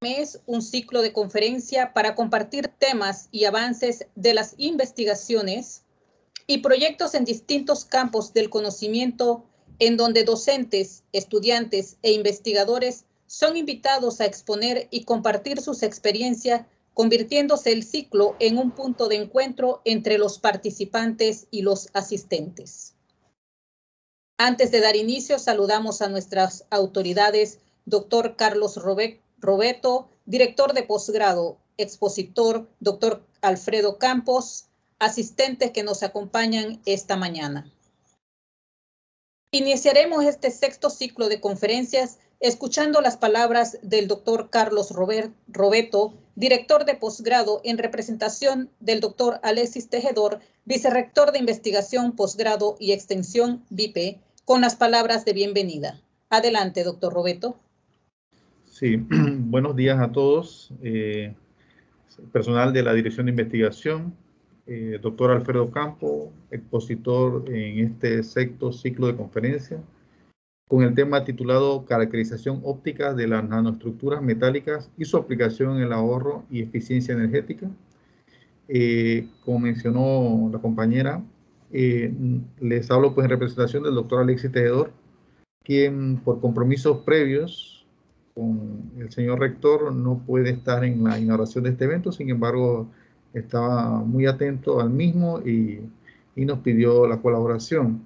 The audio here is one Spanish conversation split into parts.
Es un ciclo de conferencia para compartir temas y avances de las investigaciones y proyectos en distintos campos del conocimiento, en donde docentes, estudiantes e investigadores son invitados a exponer y compartir sus experiencias, convirtiéndose el ciclo en un punto de encuentro entre los participantes y los asistentes. Antes de dar inicio, saludamos a nuestras autoridades, doctor Carlos Robeto, director de posgrado, expositor, doctor Alfredo Campos, asistentes que nos acompañan esta mañana. Iniciaremos este sexto ciclo de conferencias escuchando las palabras del doctor Carlos Robeto, director de posgrado, en representación del doctor Alexis Tejedor, vicerrector de investigación, posgrado y extensión, VIPE, con las palabras de bienvenida. Adelante, doctor Robeto. Sí, buenos días a todos, personal de la Dirección de Investigación, doctor Alfredo Campos, expositor en este sexto ciclo de conferencia, con el tema titulado Caracterización óptica de las nanoestructuras metálicas y su aplicación en el ahorro y eficiencia energética. Como mencionó la compañera, les hablo pues en representación del doctor Alexis Tejedor, quien por compromisos previos con el señor rector no puede estar en la inauguración de este evento. Sin embargo, estaba muy atento al mismo y nos pidió la colaboración.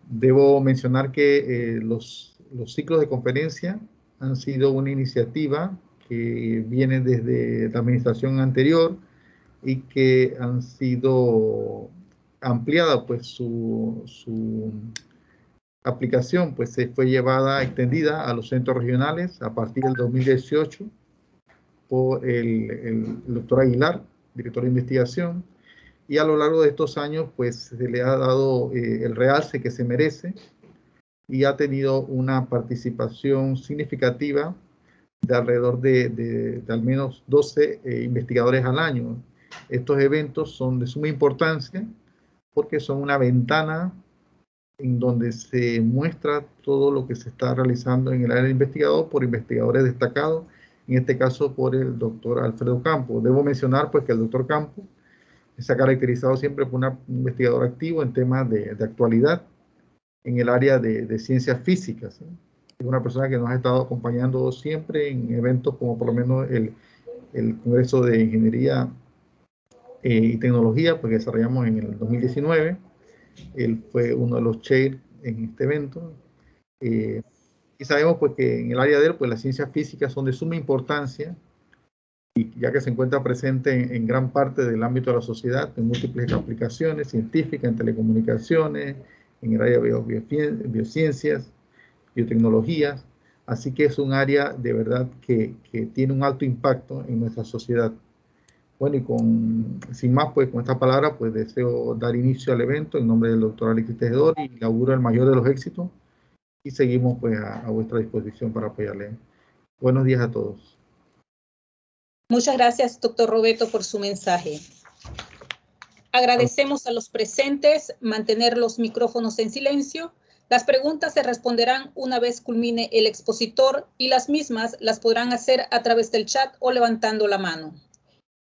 Debo mencionar que los ciclos de conferencia han sido una iniciativa que viene desde la administración anterior y que han sido ampliada pues su aplicación pues se fue extendida a los centros regionales a partir del 2018 por el doctor Aguilar, director de investigación, y a lo largo de estos años pues se le ha dado el realce que se merece y ha tenido una participación significativa de alrededor de al menos 12 investigadores al año. Estos eventos son de suma importancia porque son una ventana en donde se muestra todo lo que se está realizando en el área de investigador por investigadores destacados, en este caso por el doctor Alfredo Campos. Debo mencionar pues que el doctor Campos se ha caracterizado siempre por un investigador activo en temas de actualidad en el área de ciencias físicas, ¿sí? Es una persona que nos ha estado acompañando siempre en eventos como por lo menos el Congreso de Ingeniería y Tecnología, pues, que desarrollamos en el 2019. Él fue uno de los chair en este evento. Y sabemos pues que en el área de él, pues las ciencias físicas son de suma importancia, y ya que se encuentra presente en gran parte del ámbito de la sociedad, en múltiples aplicaciones científicas, en telecomunicaciones, en el área de biociencias, biotecnologías. Así que es un área de verdad que tiene un alto impacto en nuestra sociedad. Bueno, y sin más, pues con esta palabra, pues deseo dar inicio al evento en nombre del doctor Alexis Tejedor y le auguro el mayor de los éxitos y seguimos pues a vuestra disposición para apoyarle. Buenos días a todos. Muchas gracias, doctor Robeto, por su mensaje. Agradecemos a los presentes mantener los micrófonos en silencio. Las preguntas se responderán una vez culmine el expositor y las mismas las podrán hacer a través del chat o levantando la mano.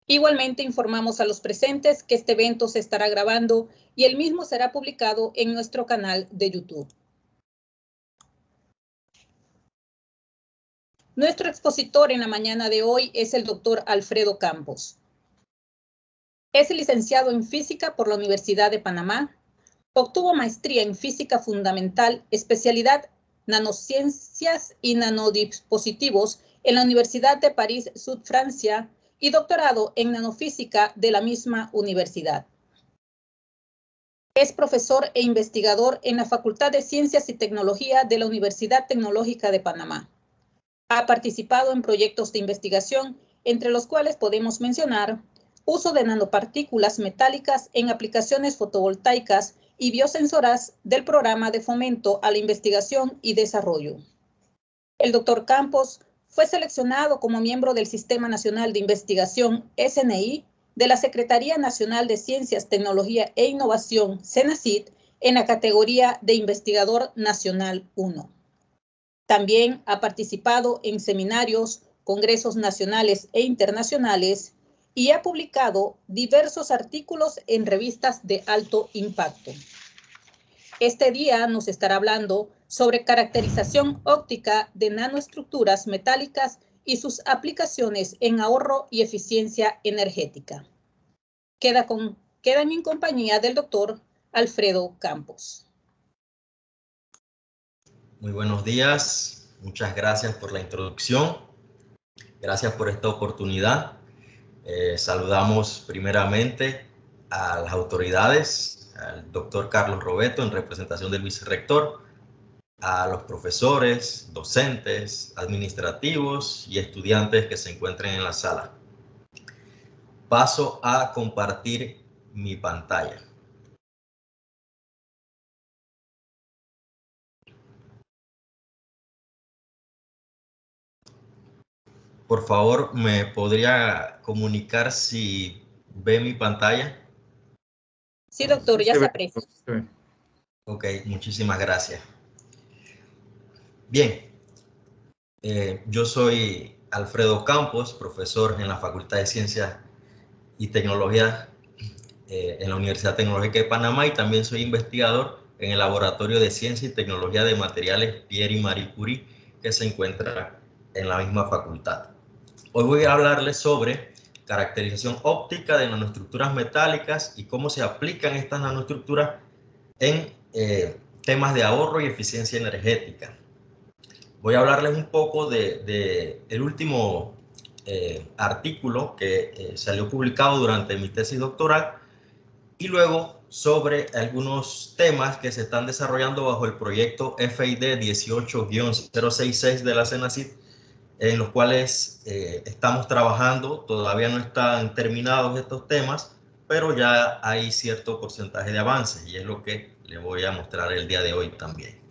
Igualmente informamos a los presentes que este evento se estará grabando y el mismo será publicado en nuestro canal de YouTube. Nuestro expositor en la mañana de hoy es el doctor Alfredo Campos. Es licenciado en Física por la Universidad de Panamá. Obtuvo maestría en Física Fundamental, especialidad Nanociencias y Nanodispositivos en la Universidad de París, Sud Francia, y doctorado en Nanofísica de la misma universidad. Es profesor e investigador en la Facultad de Ciencias y Tecnología de la Universidad Tecnológica de Panamá. Ha participado en proyectos de investigación, entre los cuales podemos mencionar uso de nanopartículas metálicas en aplicaciones fotovoltaicas y biosensoras del Programa de Fomento a la Investigación y Desarrollo. El doctor Campos fue seleccionado como miembro del Sistema Nacional de Investigación, SNI, de la Secretaría Nacional de Ciencias, Tecnología e Innovación, CENACIT, en la categoría de Investigador Nacional 1. También ha participado en seminarios, congresos nacionales e internacionales y ha publicado diversos artículos en revistas de alto impacto. Este día nos estará hablando sobre caracterización óptica de nanoestructuras metálicas y sus aplicaciones en ahorro y eficiencia energética. Quedan en compañía del doctor Alfredo Campos. Muy buenos días, muchas gracias por la introducción, gracias por esta oportunidad. Saludamos primeramente a las autoridades, al doctor Carlos Robeto en representación del vicerrector, a los profesores, docentes, administrativos y estudiantes que se encuentren en la sala. Paso a compartir mi pantalla. Por favor, ¿me podría comunicar si ve mi pantalla? Sí, doctor, ya se aprecia. Ok, muchísimas gracias. Bien, yo soy Alfredo Campos, profesor en la Facultad de Ciencias y Tecnología en la Universidad Tecnológica de Panamá, y también soy investigador en el Laboratorio de Ciencia y Tecnología de Materiales Pierre y Marie Curie, que se encuentra en la misma facultad. Hoy voy a hablarles sobre caracterización óptica de nanoestructuras metálicas y cómo se aplican estas nanoestructuras en temas de ahorro y eficiencia energética. Voy a hablarles un poco del último artículo que salió publicado durante mi tesis doctoral, y luego sobre algunos temas que se están desarrollando bajo el proyecto FID 18-066 de la CENACIT, en los cuales estamos trabajando. Todavía no están terminados estos temas, pero ya hay cierto porcentaje de avances, y es lo que les voy a mostrar el día de hoy también.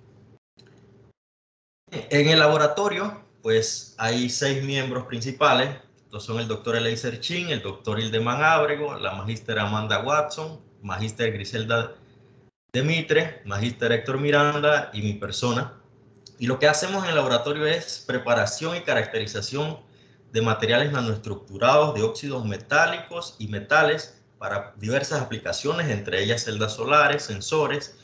En el laboratorio, pues hay 6 miembros principales. Estos son el doctor Eliezer Chin, el doctor Hildeman Ábrego, la magíster Amanda Watson, magíster Griselda Demitre, magíster Héctor Miranda y mi persona. Y lo que hacemos en el laboratorio es preparación y caracterización de materiales nanoestructurados de óxidos metálicos y metales para diversas aplicaciones, entre ellas celdas solares, sensores,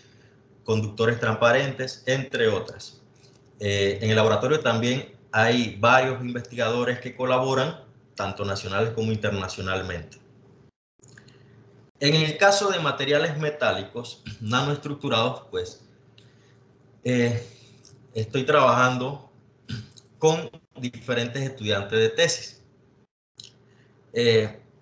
conductores transparentes, entre otras. En el laboratorio también hay varios investigadores que colaboran, tanto nacionales como internacionalmente. En el caso de materiales metálicos nanoestructurados, pues estoy trabajando con diferentes estudiantes de tesis.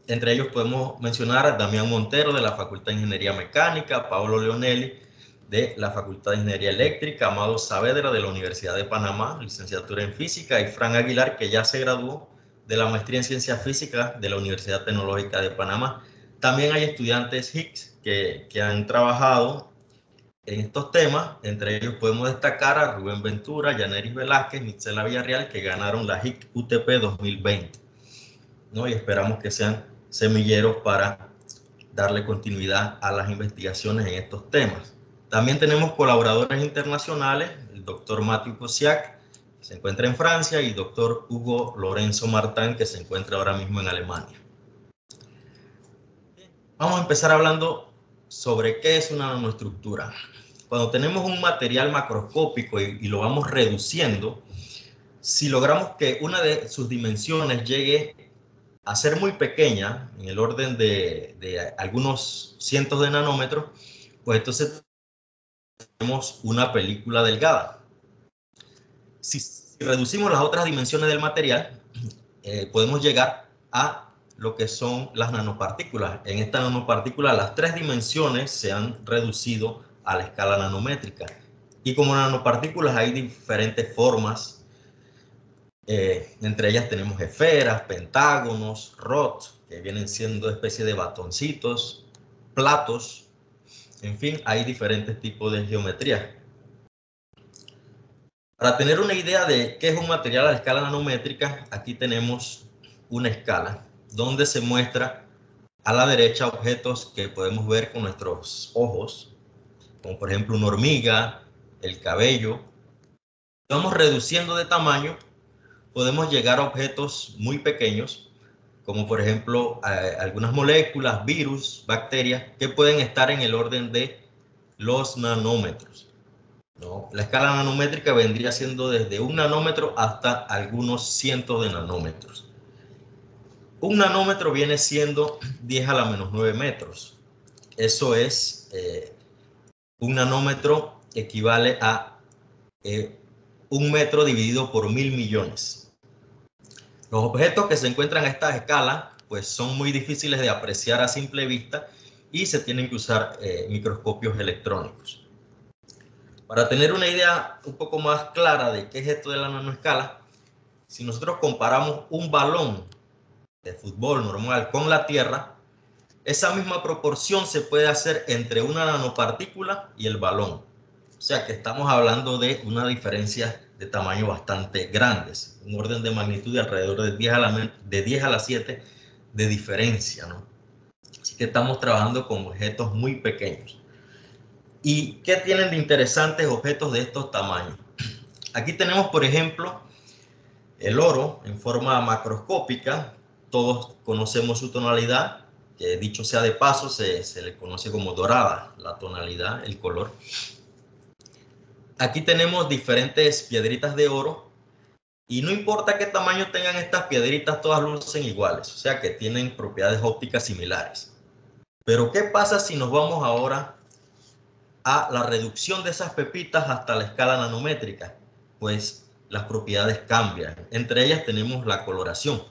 Entre ellos podemos mencionar a Damián Montero de la Facultad de Ingeniería Mecánica, Paolo Leonelli de la Facultad de Ingeniería Eléctrica, Amado Saavedra de la Universidad de Panamá, licenciatura en Física, y Fran Aguilar, que ya se graduó de la maestría en Ciencias Físicas de la Universidad Tecnológica de Panamá. También hay estudiantes Higgs que han trabajado en estos temas. Entre ellos podemos destacar a Rubén Ventura, Yaneris Velázquez, Mitzela Villarreal, que ganaron la Higgs UTP 2020, ¿no? Y esperamos que sean semilleros para darle continuidad a las investigaciones en estos temas. También tenemos colaboradores internacionales, el doctor Mathieu Kosiak, que se encuentra en Francia, y el doctor Hugo Lorenzo Martán, que se encuentra ahora mismo en Alemania. Vamos a empezar hablando sobre qué es una nanoestructura. Cuando tenemos un material macroscópico y lo vamos reduciendo, si logramos que una de sus dimensiones llegue a ser muy pequeña, en el orden de algunos cientos de nanómetros, pues entonces tenemos una película delgada. Si reducimos las otras dimensiones del material, podemos llegar a lo que son las nanopartículas. En esta nanopartícula las 3 dimensiones se han reducido a la escala nanométrica. Y como nanopartículas hay diferentes formas. Entre ellas tenemos esferas, pentágonos, rods, que vienen siendo especies de batoncitos, platos. En fin, hay diferentes tipos de geometría. Para tener una idea de qué es un material a escala nanométrica, aquí tenemos una escala donde se muestra a la derecha objetos que podemos ver con nuestros ojos, como por ejemplo una hormiga, el cabello, vamos reduciendo de tamaño, podemos llegar a objetos muy pequeños, como por ejemplo algunas moléculas, virus, bacterias, que pueden estar en el orden de los nanómetros, ¿no? La escala nanométrica vendría siendo desde 1 nanómetro hasta algunos cientos de nanómetros. Un nanómetro viene siendo 10 a la menos 9 metros. Eso es, un nanómetro equivale a 1 metro dividido por 1000 millones. Los objetos que se encuentran a esta escala pues son muy difíciles de apreciar a simple vista y se tienen que usar microscopios electrónicos. Para tener una idea un poco más clara de qué es esto de la nanoescala, si nosotros comparamos un balón de fútbol normal con la Tierra, esa misma proporción se puede hacer entre una nanopartícula y el balón. O sea que estamos hablando de una diferencia de tamaño bastante grandes, un orden de magnitud de alrededor de 10 a la 7 de diferencia, ¿no? Así que estamos trabajando con objetos muy pequeños. ¿Y qué tienen de interesantes objetos de estos tamaños? Aquí tenemos, por ejemplo, el oro en forma macroscópica. Todos conocemos su tonalidad, que dicho sea de paso, se le conoce como dorada, la tonalidad, el color. Aquí tenemos diferentes piedritas de oro y no importa qué tamaño tengan estas piedritas, todas lucen iguales, o sea que tienen propiedades ópticas similares. Pero ¿qué pasa si nos vamos ahora a la reducción de esas pepitas hasta la escala nanométrica? Pues las propiedades cambian. Entre ellas tenemos la coloración.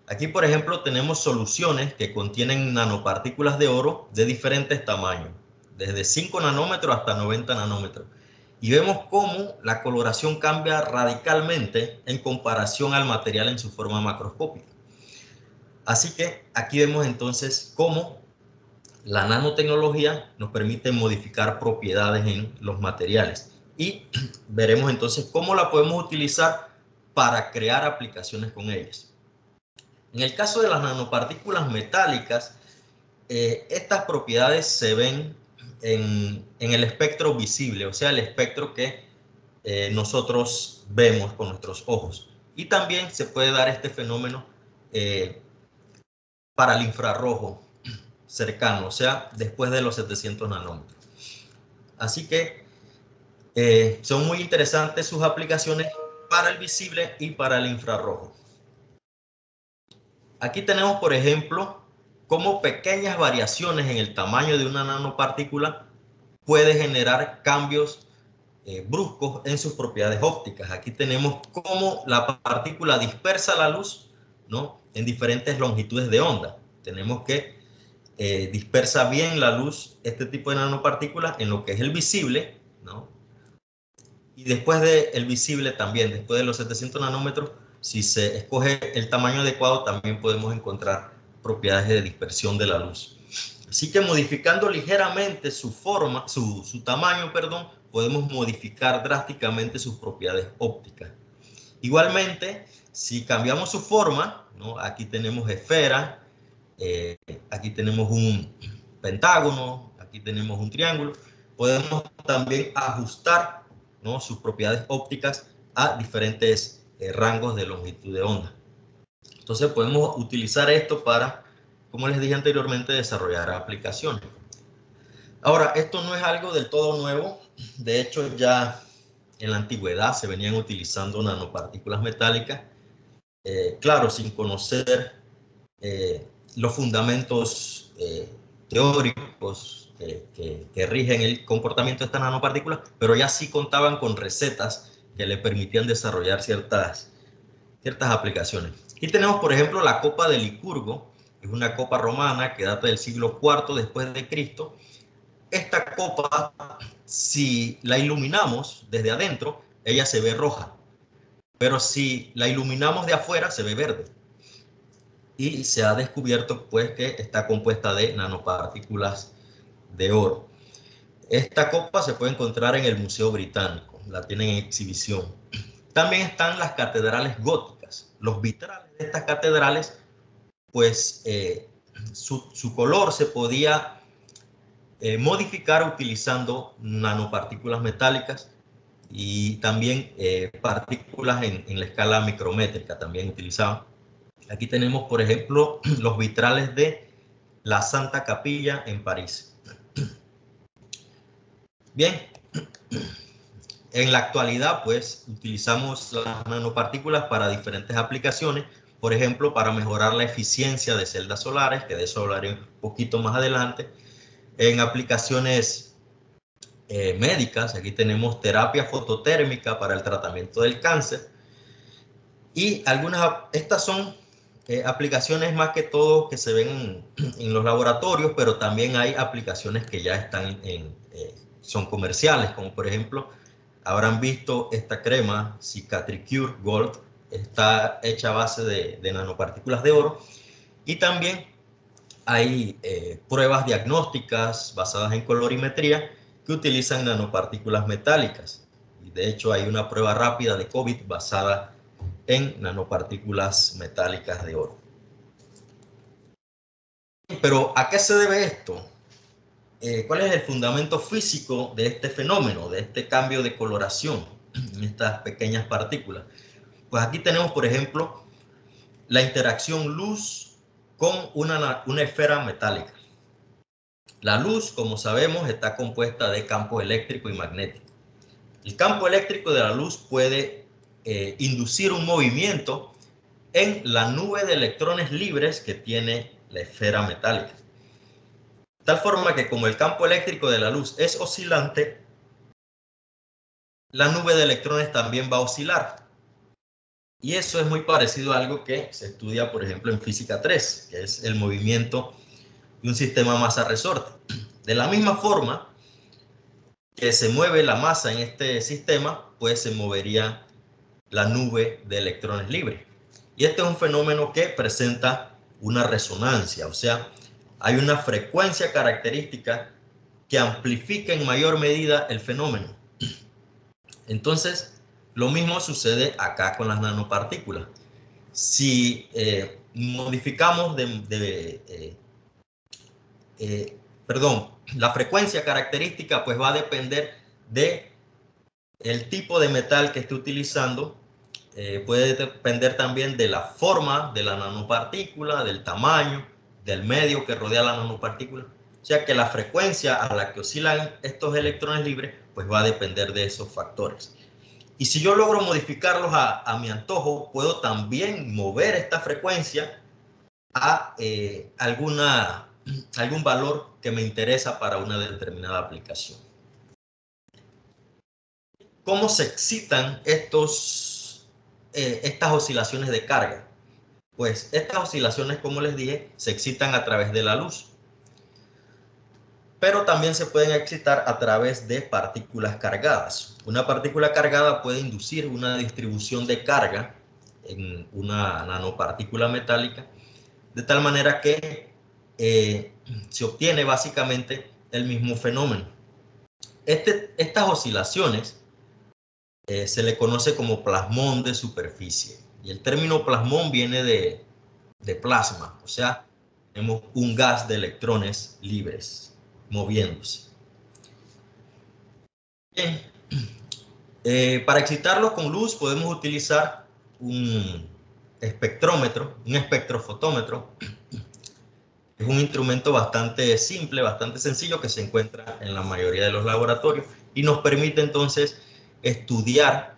Aquí, por ejemplo, tenemos soluciones que contienen nanopartículas de oro de diferentes tamaños, desde 5 nanómetros hasta 90 nanómetros. Y vemos cómo la coloración cambia radicalmente en comparación al material en su forma macroscópica. Así que aquí vemos entonces cómo la nanotecnología nos permite modificar propiedades en los materiales. Y veremos entonces cómo la podemos utilizar para crear aplicaciones con ellas. En el caso de las nanopartículas metálicas, estas propiedades se ven en el espectro visible, o sea, el espectro que nosotros vemos con nuestros ojos. Y también se puede dar este fenómeno para el infrarrojo cercano, o sea, después de los 700 nanómetros. Así que son muy interesantes sus aplicaciones para el visible y para el infrarrojo. Aquí tenemos, por ejemplo, cómo pequeñas variaciones en el tamaño de una nanopartícula puede generar cambios bruscos en sus propiedades ópticas. Aquí tenemos cómo la partícula dispersa la luz, ¿no?, en diferentes longitudes de onda. Tenemos que dispersa bien la luz, este tipo de nanopartículas, en lo que es el visible, ¿no? Y después del visible también, después de los 700 nanómetros, si se escoge el tamaño adecuado, también podemos encontrar propiedades de dispersión de la luz. Así que modificando ligeramente su forma, su tamaño, perdón, podemos modificar drásticamente sus propiedades ópticas. Igualmente, si cambiamos su forma, ¿no?, aquí tenemos esfera, aquí tenemos un pentágono, aquí tenemos un triángulo, podemos también ajustar, ¿no?, sus propiedades ópticas a diferentes rangos de longitud de onda. Entonces podemos utilizar esto para, como les dije anteriormente, desarrollar aplicaciones. Ahora, esto no es algo del todo nuevo. De hecho, ya en la antigüedad se venían utilizando nanopartículas metálicas, claro, sin conocer los fundamentos teóricos que rigen el comportamiento de estas nanopartículas, pero ya sí contaban con recetas que le permitían desarrollar ciertas aplicaciones. Aquí tenemos, por ejemplo, la copa de Licurgo. Es una copa romana que data del siglo IV después de Cristo. Esta copa, si la iluminamos desde adentro, ella se ve roja, pero si la iluminamos de afuera, se ve verde. Y se ha descubierto, pues, que está compuesta de nanopartículas de oro. Esta copa se puede encontrar en el Museo Británico, la tienen en exhibición. También están las catedrales góticas. Los vitrales de estas catedrales, pues su color se podía modificar utilizando nanopartículas metálicas y también partículas en la escala micrométrica también utilizaban. Aquí tenemos, por ejemplo, los vitrales de la Santa Capilla en París. Bien, en la actualidad, pues, utilizamos las nanopartículas para diferentes aplicaciones, por ejemplo, para mejorar la eficiencia de celdas solares, que de eso hablaré un poquito más adelante, en aplicaciones médicas. Aquí tenemos terapia fototérmica para el tratamiento del cáncer, y estas son aplicaciones más que todo que se ven en los laboratorios, pero también hay aplicaciones que ya están son comerciales, como por ejemplo, habrán visto esta crema Cicatricure Gold, está hecha a base de nanopartículas de oro, y también hay pruebas diagnósticas basadas en colorimetría que utilizan nanopartículas metálicas. Y de hecho hay una prueba rápida de COVID basada en nanopartículas metálicas de oro. Pero ¿a qué se debe esto? ¿Cuál es el fundamento físico de este fenómeno, de este cambio de coloración en estas pequeñas partículas? Pues aquí tenemos, por ejemplo, la interacción luz con una esfera metálica. La luz, como sabemos, está compuesta de campo eléctrico y magnético. El campo eléctrico de la luz puede inducir un movimiento en la nube de electrones libres que tiene la esfera metálica. De tal forma que como el campo eléctrico de la luz es oscilante, la nube de electrones también va a oscilar. Y eso es muy parecido a algo que se estudia, por ejemplo, en física 3, que es el movimiento de un sistema masa-resorte. De la misma forma que se mueve la masa en este sistema, pues se movería la nube de electrones libres. Y este es un fenómeno que presenta una resonancia, o sea, hay una frecuencia característica que amplifica en mayor medida el fenómeno. Entonces, lo mismo sucede acá con las nanopartículas. Si modificamos la frecuencia característica, pues va a depender de el tipo de metal que esté utilizando. Puede depender también de la forma de la nanopartícula, del tamaño, del medio que rodea la nanopartícula. O sea que la frecuencia a la que oscilan estos electrones libres, pues va a depender de esos factores. Y si yo logro modificarlos a mi antojo, puedo también mover esta frecuencia a algún valor que me interesa para una determinada aplicación. ¿Cómo se excitan estas oscilaciones de carga? Pues estas oscilaciones, como les dije, se excitan a través de la luz. Pero también se pueden excitar a través de partículas cargadas. Una partícula cargada puede inducir una distribución de carga en una nanopartícula metálica, de tal manera que se obtiene básicamente el mismo fenómeno. Estas oscilaciones se le conoce como plasmón de superficie. Y el término plasmón viene de plasma, o sea, tenemos un gas de electrones libres moviéndose. Bien. Para excitarlos con luz podemos utilizar un espectrómetro, un espectrofotómetro. Es un instrumento bastante simple, bastante sencillo, que se encuentra en la mayoría de los laboratorios y nos permite entonces estudiar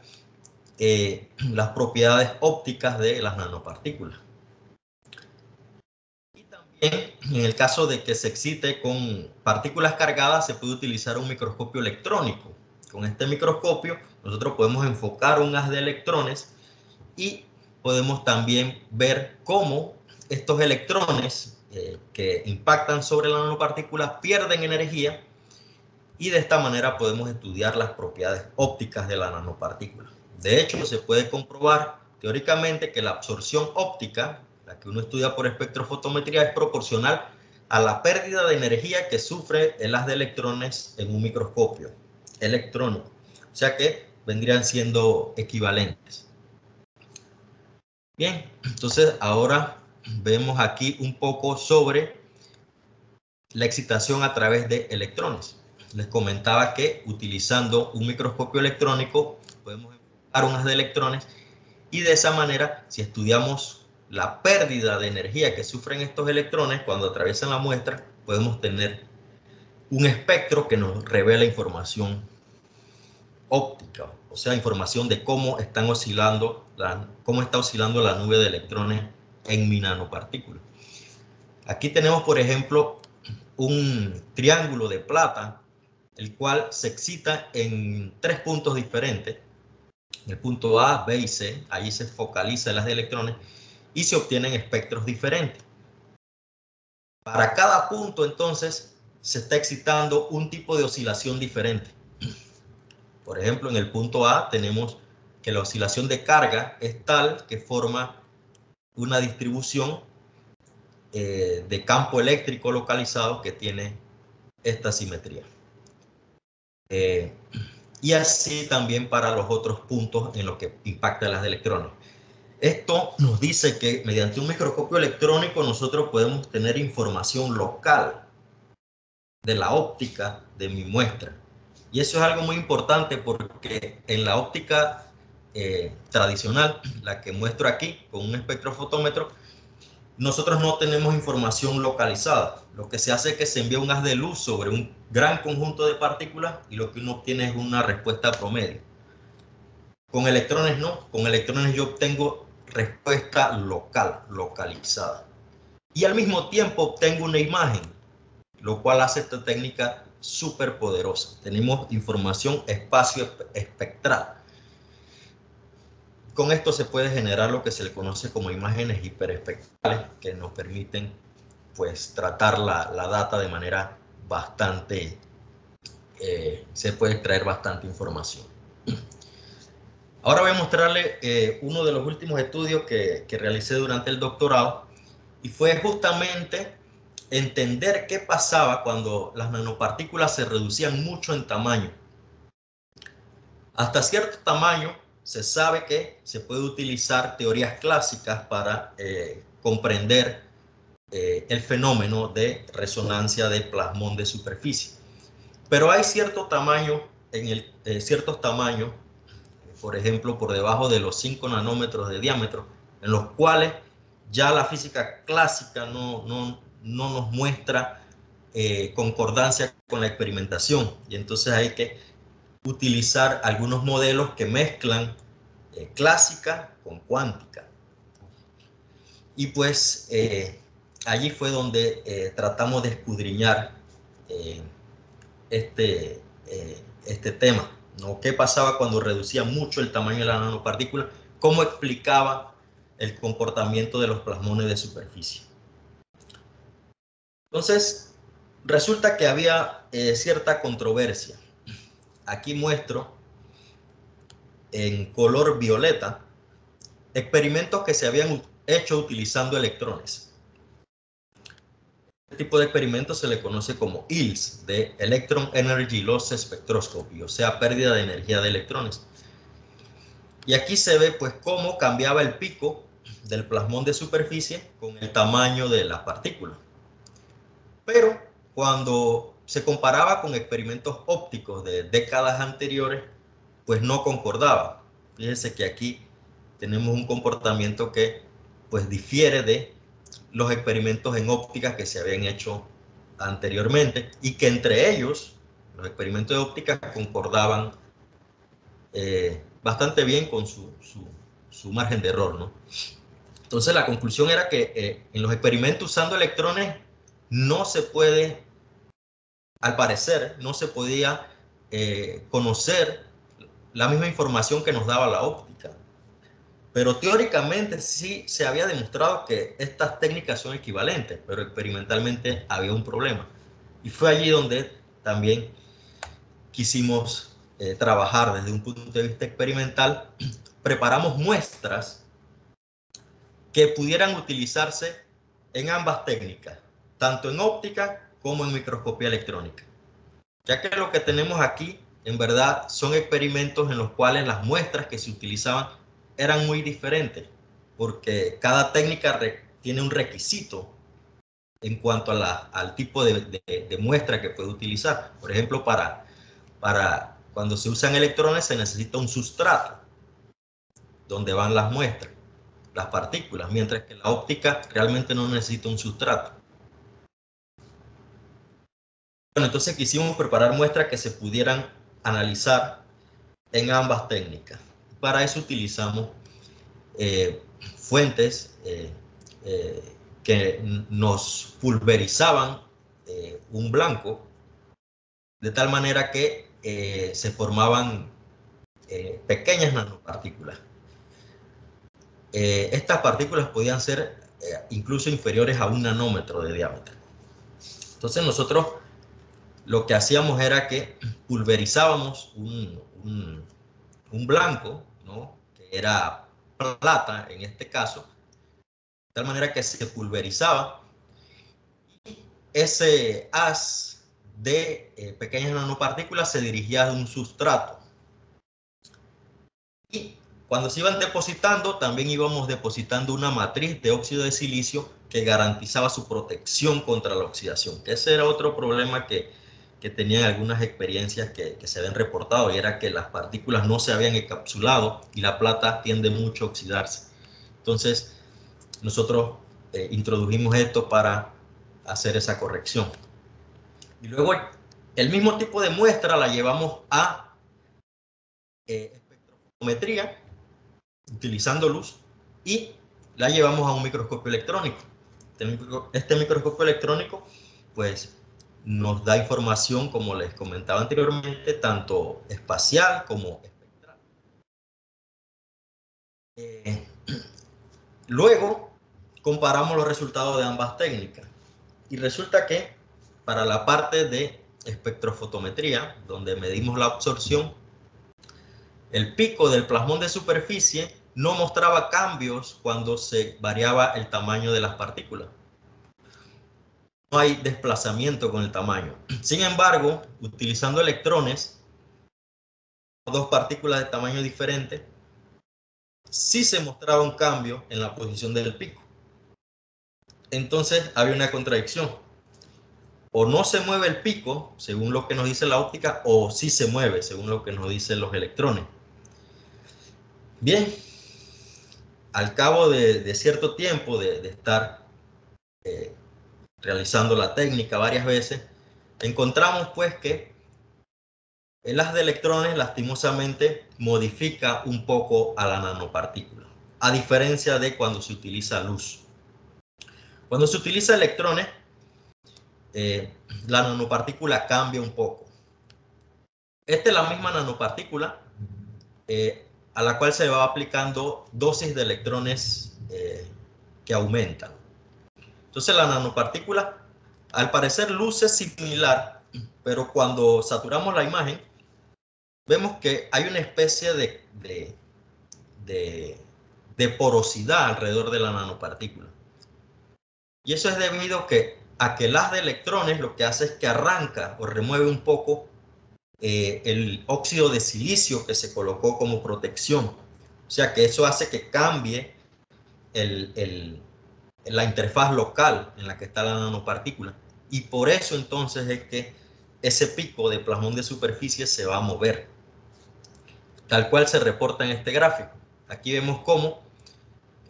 las propiedades ópticas de las nanopartículas. Y también, en el caso de que se excite con partículas cargadas, se puede utilizar un microscopio electrónico. Con este microscopio nosotros podemos enfocar un haz de electrones y podemos también ver cómo estos electrones que impactan sobre la nanopartícula pierden energía, y de esta manera podemos estudiar las propiedades ópticas de la nanopartícula. De hecho, se puede comprobar teóricamente que la absorción óptica, la que uno estudia por espectrofotometría, es proporcional a la pérdida de energía que sufre el haz de electrones en un microscopio electrónico. O sea que vendrían siendo equivalentes. Bien, entonces ahora vemos aquí un poco sobre la excitación a través de electrones. les comentaba que utilizando un microscopio electrónico podemos enfocar unas de electrones y de esa manera, si estudiamos la pérdida de energía que sufren estos electrones cuando atraviesan la muestra, podemos tener un espectro que nos revela información óptica, o sea, información de cómo está oscilando la nube de electrones en mi nanopartícula. Aquí tenemos, por ejemplo, un triángulo de plata, el cual se excita en 3 puntos diferentes. En el punto A, B y C, ahí se focaliza las de electrones y se obtienen espectros diferentes. Para cada punto, entonces, se está excitando un tipo de oscilación diferente. Por ejemplo, en el punto A tenemos que la oscilación de carga es tal que forma una distribución de campo eléctrico localizado que tiene esta simetría. Y así también para los otros puntos en los que impactan las de electrones. Esto nos dice que mediante un microscopio electrónico nosotros podemos tener información local de la óptica de mi muestra. Y eso es algo muy importante porque en la óptica tradicional, la que muestro aquí con un espectrofotómetro, nosotros no tenemos información localizada. Lo que se hace es que se envía un haz de luz sobre un gran conjunto de partículas y lo que uno obtiene es una respuesta promedio. Con electrones no, con electrones yo obtengo respuesta local, localizada. Y al mismo tiempo obtengo una imagen, lo cual hace esta técnica súper poderosa. Tenemos información espacio-espectral. Con esto se puede generar lo que se le conoce como imágenes hiperespectrales que nos permiten pues tratar la data de manera bastante, se puede extraer bastante información. Ahora voy a mostrarle uno de los últimos estudios que realicé durante el doctorado y fue justamente entender qué pasaba cuando las nanopartículas se reducían mucho en tamaño. Hasta cierto tamaño se sabe que se puede utilizar teorías clásicas para comprender el fenómeno de resonancia de plasmón de superficie. Pero hay cierto tamaño, ciertos tamaños, por ejemplo, por debajo de los 5 nanómetros de diámetro, en los cuales ya la física clásica no nos muestra concordancia con la experimentación. Y entonces hay que utilizar algunos modelos que mezclan clásica con cuántica. Y pues allí fue donde tratamos de escudriñar este tema, ¿no? ¿Qué pasaba cuando reducía mucho el tamaño de la nanopartícula? ¿Cómo explicaba el comportamiento de los plasmones de superficie? Entonces, resulta que había cierta controversia. Aquí muestro en color violeta experimentos que se habían hecho utilizando electrones. Este tipo de experimentos se le conoce como EELS, de Electron Energy Loss Spectroscopy, o sea, pérdida de energía de electrones. Y aquí se ve pues cómo cambiaba el pico del plasmón de superficie con el tamaño de la partícula. Pero cuando se comparaba con experimentos ópticos de décadas anteriores, pues no concordaba. Fíjense que aquí tenemos un comportamiento que pues difiere de los experimentos en óptica que se habían hecho anteriormente y que entre ellos, los experimentos de óptica concordaban bastante bien con su margen de error, ¿no? Entonces la conclusión era que en los experimentos usando electrones no se puede, al parecer, no se podía conocer la misma información que nos daba la óptica. Pero teóricamente sí se había demostrado que estas técnicas son equivalentes, pero experimentalmente había un problema. Y fue allí donde también quisimos trabajar desde un punto de vista experimental. Preparamos muestras que pudieran utilizarse en ambas técnicas, tanto en óptica como en microscopía electrónica. Ya que lo que tenemos aquí, en verdad, son experimentos en los cuales las muestras que se utilizaban eran muy diferentes, porque cada técnica tiene un requisito en cuanto a al tipo de muestra que puede utilizar. Por ejemplo, para cuando se usan electrones se necesita un sustrato donde van las muestras, las partículas, mientras que la óptica realmente no necesita un sustrato. Bueno, entonces quisimos preparar muestras que se pudieran analizar en ambas técnicas. Para eso utilizamos fuentes que nos pulverizaban un blanco, de tal manera que se formaban pequeñas nanopartículas. Estas partículas podían ser incluso inferiores a 1 nanómetro de diámetro. Entonces nosotros lo que hacíamos era que pulverizábamos un blanco, ¿no?, que era plata en este caso, de tal manera que se pulverizaba y ese haz de pequeñas nanopartículas se dirigía a un sustrato. Y cuando se iban depositando, también íbamos depositando una matriz de óxido de silicio que garantizaba su protección contra la oxidación, que ese era otro problema que tenían algunas experiencias que se habían reportado, y era que las partículas no se habían encapsulado y la plata tiende mucho a oxidarse. Entonces, nosotros introdujimos esto para hacer esa corrección. Y luego, el mismo tipo de muestra la llevamos a espectrofotometría, utilizando luz, y la llevamos a un microscopio electrónico. Este microscopio electrónico, pues, nos da información, como les comentaba anteriormente, tanto espacial como espectral. Luego, comparamos los resultados de ambas técnicas. Y resulta que para la parte de espectrofotometría, donde medimos la absorción, el pico del plasmón de superficie no mostraba cambios cuando se variaba el tamaño de las partículas. No hay desplazamiento con el tamaño. Sin embargo, utilizando electrones, dos partículas de tamaño diferente, sí se mostraba un cambio en la posición del pico. Entonces había una contradicción. O no se mueve el pico, según lo que nos dice la óptica, o sí se mueve, según lo que nos dicen los electrones. Bien, al cabo de cierto tiempo de estar realizando la técnica varias veces, encontramos pues que el haz de electrones lastimosamente modifica un poco a la nanopartícula, a diferencia de cuando se utiliza luz. Cuando se utiliza electrones, la nanopartícula cambia un poco. Esta es la misma nanopartícula a la cual se va aplicando dosis de electrones que aumentan. Entonces la nanopartícula, al parecer, luce similar, pero cuando saturamos la imagen, vemos que hay una especie de porosidad alrededor de la nanopartícula. Y eso es debido a que el haz de electrones lo que hace es que arranca o remueve un poco el óxido de silicio que se colocó como protección. O sea que eso hace que cambie la interfaz local en la que está la nanopartícula. Y por eso entonces es que ese pico de plasmón de superficie se va a mover, tal cual se reporta en este gráfico. Aquí vemos cómo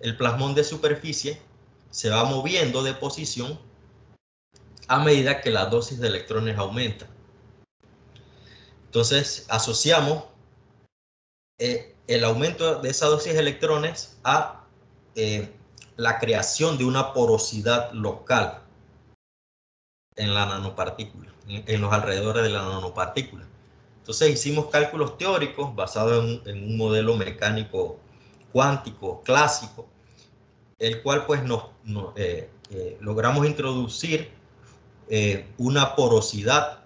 el plasmón de superficie se va moviendo de posición a medida que la dosis de electrones aumenta. Entonces asociamos el aumento de esa dosis de electrones a la creación de una porosidad local en la nanopartícula, en los alrededores de la nanopartícula. Entonces hicimos cálculos teóricos basados en un modelo mecánico cuántico clásico, el cual pues logramos introducir una porosidad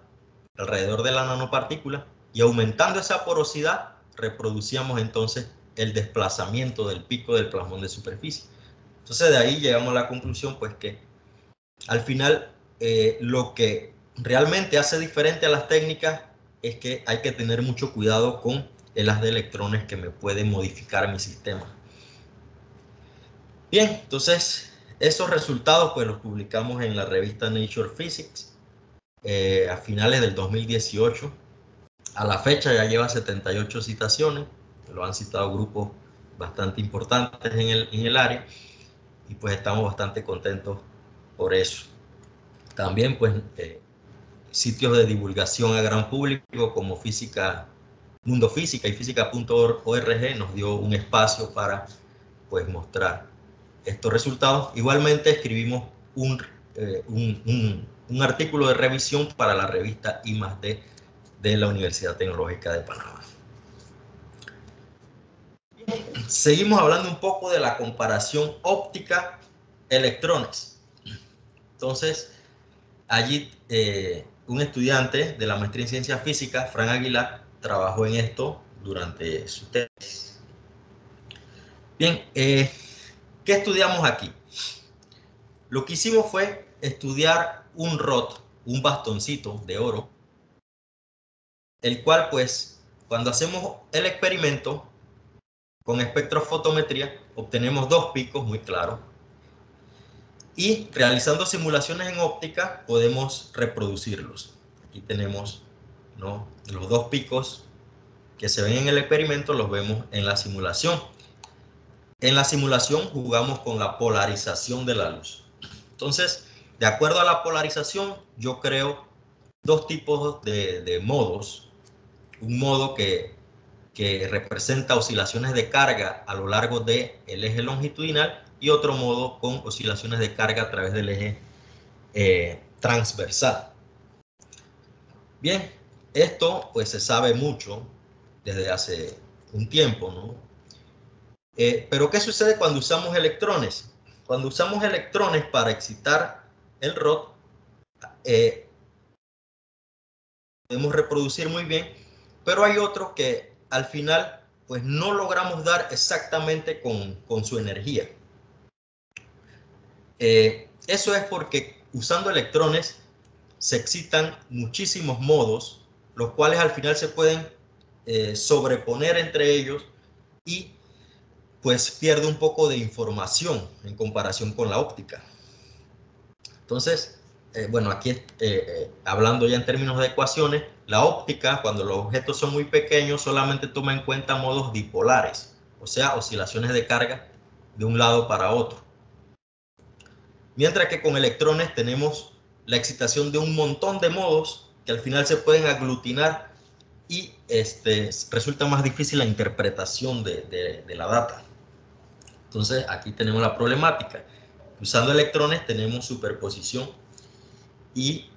alrededor de la nanopartícula, y aumentando esa porosidad reproducíamos entonces el desplazamiento del pico del plasmón de superficie. Entonces de ahí llegamos a la conclusión pues que al final lo que realmente hace diferente a las técnicas es que hay que tener mucho cuidado con el haz de electrones que me puede modificar mi sistema. Bien, entonces Esos resultados pues los publicamos en la revista Nature Physics a finales del 2018. A la fecha ya lleva 78 citaciones, lo han citado grupos bastante importantes en el área, y pues estamos bastante contentos por eso. También pues sitios de divulgación a gran público como Mundo Física y Física.org nos dio un espacio para pues mostrar estos resultados. Igualmente escribimos un artículo de revisión para la revista I+D de la Universidad Tecnológica de Panamá. Seguimos hablando un poco de la comparación óptica-electrones. Entonces, allí un estudiante de la maestría en ciencias físicas, Fran Aguilar, trabajó en esto durante su tesis. Bien, ¿qué estudiamos aquí? Lo que hicimos fue estudiar un rod, un bastoncito de oro, el cual pues cuando hacemos el experimento con espectrofotometría obtenemos dos picos muy claros, y realizando simulaciones en óptica podemos reproducirlos. Aquí tenemos, ¿no?, los dos picos que se ven en el experimento, los vemos en la simulación. En la simulación jugamos con la polarización de la luz. Entonces, de acuerdo a la polarización, yo creo dos tipos de modos. Un modo que representa oscilaciones de carga a lo largo del eje longitudinal, y otro modo con oscilaciones de carga a través del eje transversal. Bien, esto pues se sabe mucho desde hace un tiempo, ¿no? Pero ¿qué sucede cuando usamos electrones? Cuando usamos electrones para excitar el rod, podemos reproducir muy bien, pero hay otros que al final pues no logramos dar exactamente con su energía. Eso es porque usando electrones se excitan muchísimos modos, los cuales al final se pueden sobreponer entre ellos, y pues pierde un poco de información en comparación con la óptica. Entonces, bueno, aquí hablando ya en términos de ecuaciones, la óptica, cuando los objetos son muy pequeños, solamente toma en cuenta modos dipolares, o sea, oscilaciones de carga de un lado para otro. Mientras que con electrones tenemos la excitación de un montón de modos que al final se pueden aglutinar, y resulta más difícil la interpretación de la data. Entonces, aquí tenemos la problemática. Usando electrones tenemos superposición, y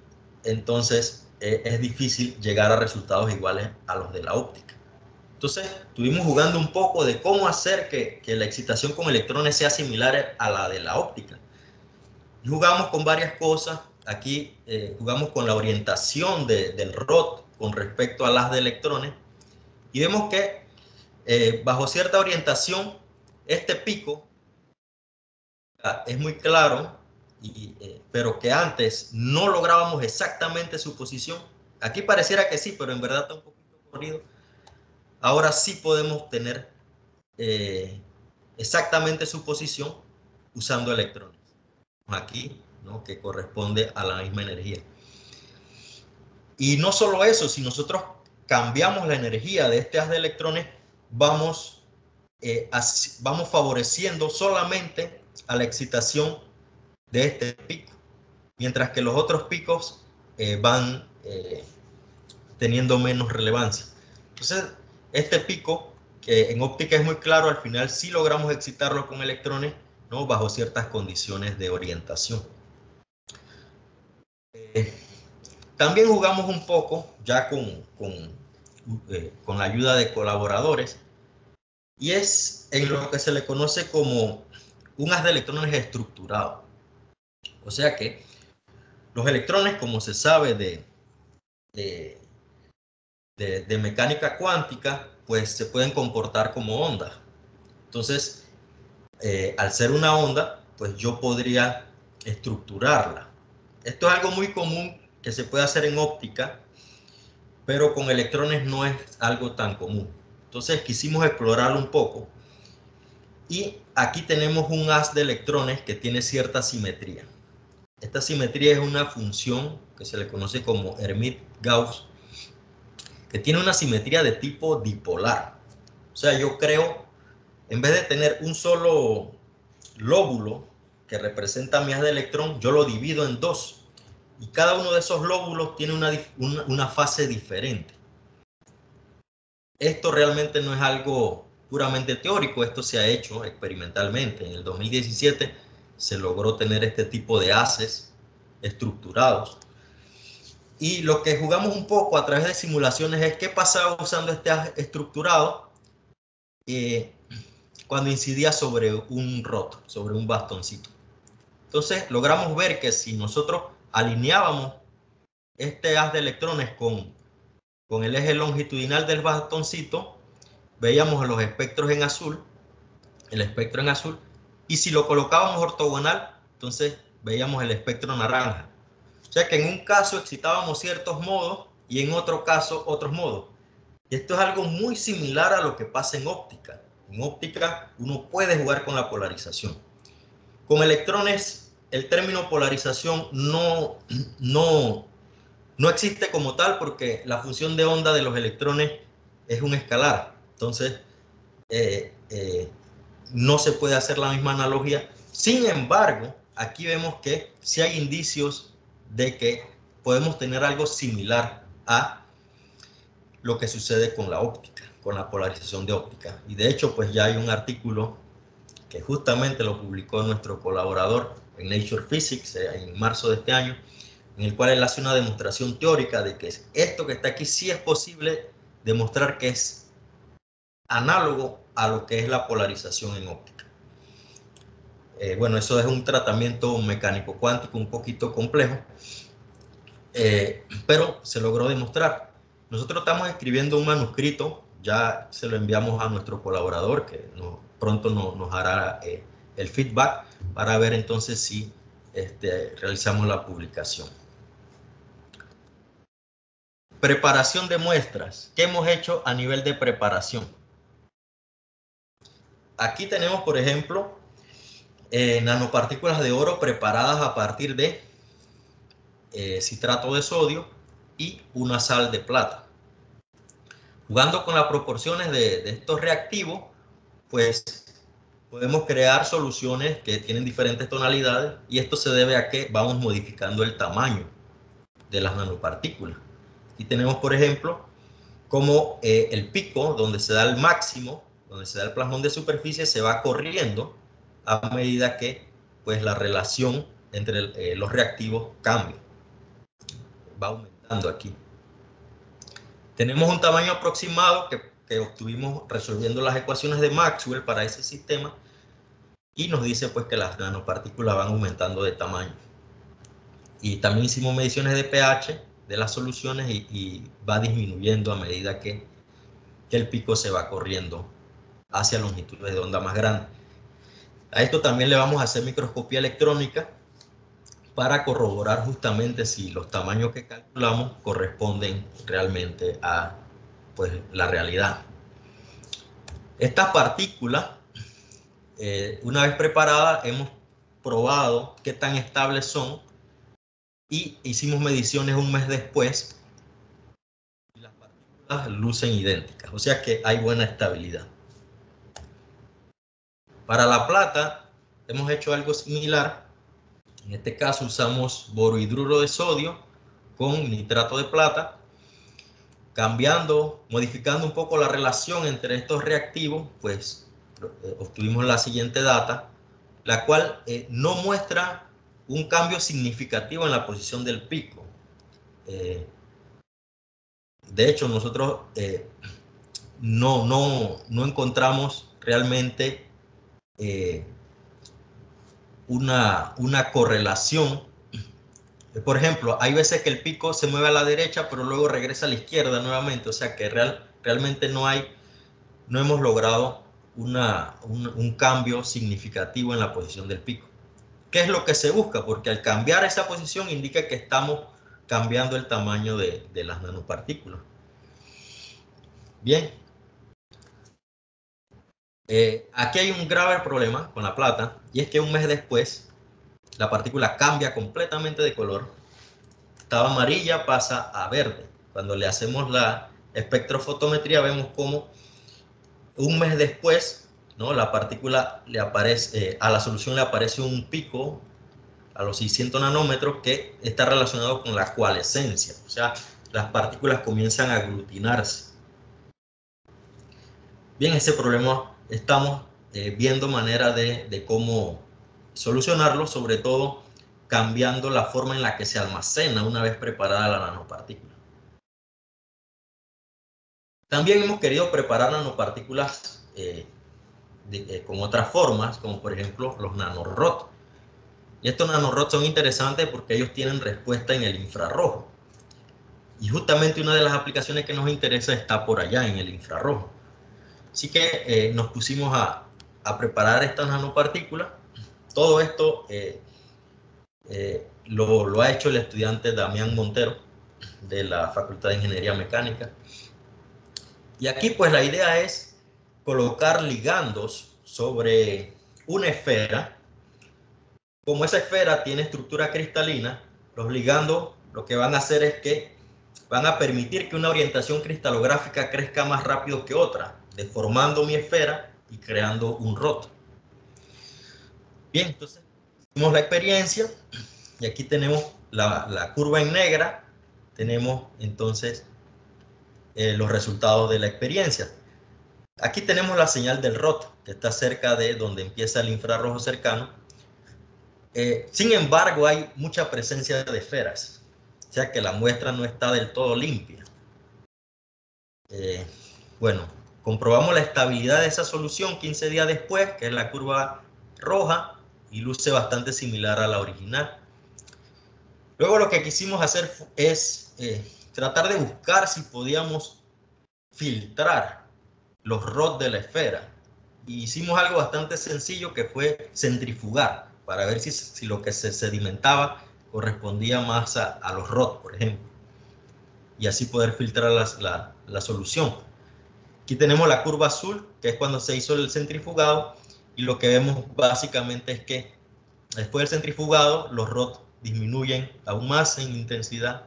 entonces es difícil llegar a resultados iguales a los de la óptica. Entonces, estuvimos jugando un poco de cómo hacer que la excitación con electrones sea similar a la de la óptica. Jugamos con varias cosas. Aquí jugamos con la orientación del rod con respecto a las de electrones, y vemos que bajo cierta orientación este pico es muy claro, pero que antes no lográbamos exactamente su posición. Aquí pareciera que sí, pero en verdad está un poquito corrido. Ahora sí podemos tener exactamente su posición usando electrones. Aquí, ¿no?, que corresponde a la misma energía. Y no solo eso, si nosotros cambiamos la energía de este haz de electrones, vamos favoreciendo solamente a la excitación de este pico, mientras que los otros picos van teniendo menos relevancia. Entonces, este pico, que en óptica es muy claro, al final sí logramos excitarlo con electrones, ¿no?, bajo ciertas condiciones de orientación. También jugamos un poco ya con la ayuda de colaboradores, y es en lo que se le conoce como un haz de electrones estructurado. O sea que los electrones, como se sabe de mecánica cuántica, pues se pueden comportar como ondas. Entonces, al ser una onda, pues yo podría estructurarla. Esto es algo muy común que se puede hacer en óptica, pero con electrones no es algo tan común. Entonces quisimos explorarlo un poco, Y aquí tenemos un haz de electrones que tiene cierta simetría. Esta simetría es una función que se le conoce como Hermite-Gauss, que tiene una simetría de tipo dipolar. O sea, yo creo, en vez de tener un solo lóbulo que representa mi haz de electrón, yo lo divido en dos. Y cada uno de esos lóbulos tiene una fase diferente. Esto realmente no es algo puramente teórico, esto se ha hecho experimentalmente. En el 2017 se logró tener este tipo de haces estructurados. Y lo que jugamos un poco a través de simulaciones es qué pasaba usando este haz estructurado cuando incidía sobre un rotor, sobre un bastoncito. Entonces logramos ver que si nosotros alineábamos este haz de electrones con el eje longitudinal del bastoncito, veíamos los espectros en azul, el espectro en azul, y si lo colocábamos ortogonal, entonces veíamos el espectro naranja. O sea que en un caso excitábamos ciertos modos y en otro caso otros modos. Y esto es algo muy similar a lo que pasa en óptica. En óptica uno puede jugar con la polarización. Con electrones, el término polarización no existe como tal porque la función de onda de los electrones es un escalar. Entonces, no se puede hacer la misma analogía. Sin embargo, aquí vemos que sí hay indicios de que podemos tener algo similar a lo que sucede con la óptica, con la polarización de óptica. Y de hecho, pues ya hay un artículo que justamente lo publicó nuestro colaborador en Nature Physics en marzo de este año, en el cual él hace una demostración teórica de que esto que está aquí sí es posible demostrar que es análogo a lo que es la polarización en óptica. Bueno, eso es un tratamiento mecánico cuántico un poquito complejo, pero se logró demostrar. Nosotros estamos escribiendo un manuscrito, ya se lo enviamos a nuestro colaborador, que pronto nos hará el feedback para ver entonces si realizamos la publicación. Preparación de muestras. ¿Qué hemos hecho a nivel de preparación? Aquí tenemos, por ejemplo, nanopartículas de oro preparadas a partir de citrato de sodio y una sal de plata. Jugando con las proporciones de estos reactivos, pues podemos crear soluciones que tienen diferentes tonalidades y esto se debe a que vamos modificando el tamaño de las nanopartículas. Aquí tenemos, por ejemplo, como el pico, donde se da el máximo, donde se da el plasmón de superficie, se va corriendo a medida que pues, la relación entre los reactivos cambia. Va aumentando aquí. Tenemos un tamaño aproximado que obtuvimos resolviendo las ecuaciones de Maxwell para ese sistema y nos dice pues que las nanopartículas van aumentando de tamaño. Y también hicimos mediciones de pH de las soluciones y va disminuyendo a medida que el pico se va corriendo hacia longitudes de onda más grandes. A esto también le vamos a hacer microscopía electrónica para corroborar justamente si los tamaños que calculamos corresponden realmente a pues, la realidad. Estas partículas, una vez preparadas, hemos probado qué tan estables son y hicimos mediciones un mes después y las partículas lucen idénticas, o sea que hay buena estabilidad. Para la plata hemos hecho algo similar. En este caso usamos borohidruro de sodio con nitrato de plata, modificando un poco la relación entre estos reactivos, pues obtuvimos la siguiente data, la cual no muestra un cambio significativo en la posición del pico. De hecho, nosotros no encontramos realmente una correlación. Por ejemplo, hay veces que el pico se mueve a la derecha, pero luego regresa a la izquierda nuevamente. O sea que realmente no hemos logrado un cambio significativo en la posición del pico. ¿Qué es lo que se busca? Porque al cambiar esa posición indica que estamos cambiando el tamaño de las nanopartículas. Bien. Aquí hay un grave problema con la plata, y es que un mes después la partícula cambia completamente de color. Estaba amarilla, pasa a verde. Cuando le hacemos la espectrofotometría vemos cómo un mes después, ¿no?, la partícula le aparece, a la solución le aparece un pico a los 600 nanómetros que está relacionado con la coalescencia, o sea, las partículas comienzan a aglutinarse. Bien, ese problema estamos viendo manera de cómo solucionarlo, sobre todo cambiando la forma en la que se almacena una vez preparada la nanopartícula. También hemos querido preparar nanopartículas con otras formas, como por ejemplo los nanorod. Y estos nanorod son interesantes porque ellos tienen respuesta en el infrarrojo. Y justamente una de las aplicaciones que nos interesa está por allá, en el infrarrojo. Así que nos pusimos a preparar estas nanopartículas. Todo esto lo ha hecho el estudiante Damián Montero, de la Facultad de Ingeniería Mecánica. Y aquí pues la idea es colocar ligandos sobre una esfera. Como esa esfera tiene estructura cristalina, los ligandos lo que van a hacer es que van a permitir que una orientación cristalográfica crezca más rápido que otra, deformando mi esfera y creando un rod. Bien, entonces hicimos la experiencia y aquí tenemos la curva en negra. Tenemos entonces los resultados de la experiencia. Aquí tenemos la señal del rod, que está cerca de donde empieza el infrarrojo cercano. Sin embargo, hay mucha presencia de esferas, o sea que la muestra no está del todo limpia. Bueno, comprobamos la estabilidad de esa solución 15 días después, que es la curva roja, y luce bastante similar a la original. Luego lo que quisimos hacer es tratar de buscar si podíamos filtrar los rods de la esfera. Y hicimos algo bastante sencillo, que fue centrifugar, para ver si lo que se sedimentaba correspondía más a los rods, por ejemplo. Y así poder filtrar la solución. Aquí tenemos la curva azul, que es cuando se hizo el centrifugado, y lo que vemos básicamente es que después del centrifugado los rods disminuyen aún más en intensidad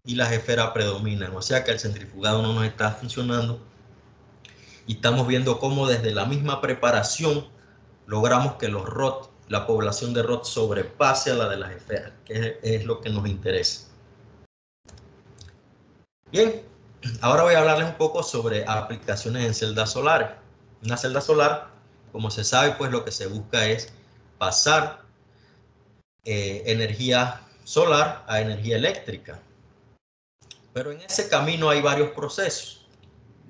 y las esferas predominan, o sea que el centrifugado no nos está funcionando, y estamos viendo cómo desde la misma preparación logramos que los rods, la población de rods sobrepase a la de las esferas, que es lo que nos interesa. Bien, ahora voy a hablarles un poco sobre aplicaciones en celdas solares. Una celda solar, como se sabe, pues lo que se busca es pasar energía solar a energía eléctrica. Pero en ese camino hay varios procesos.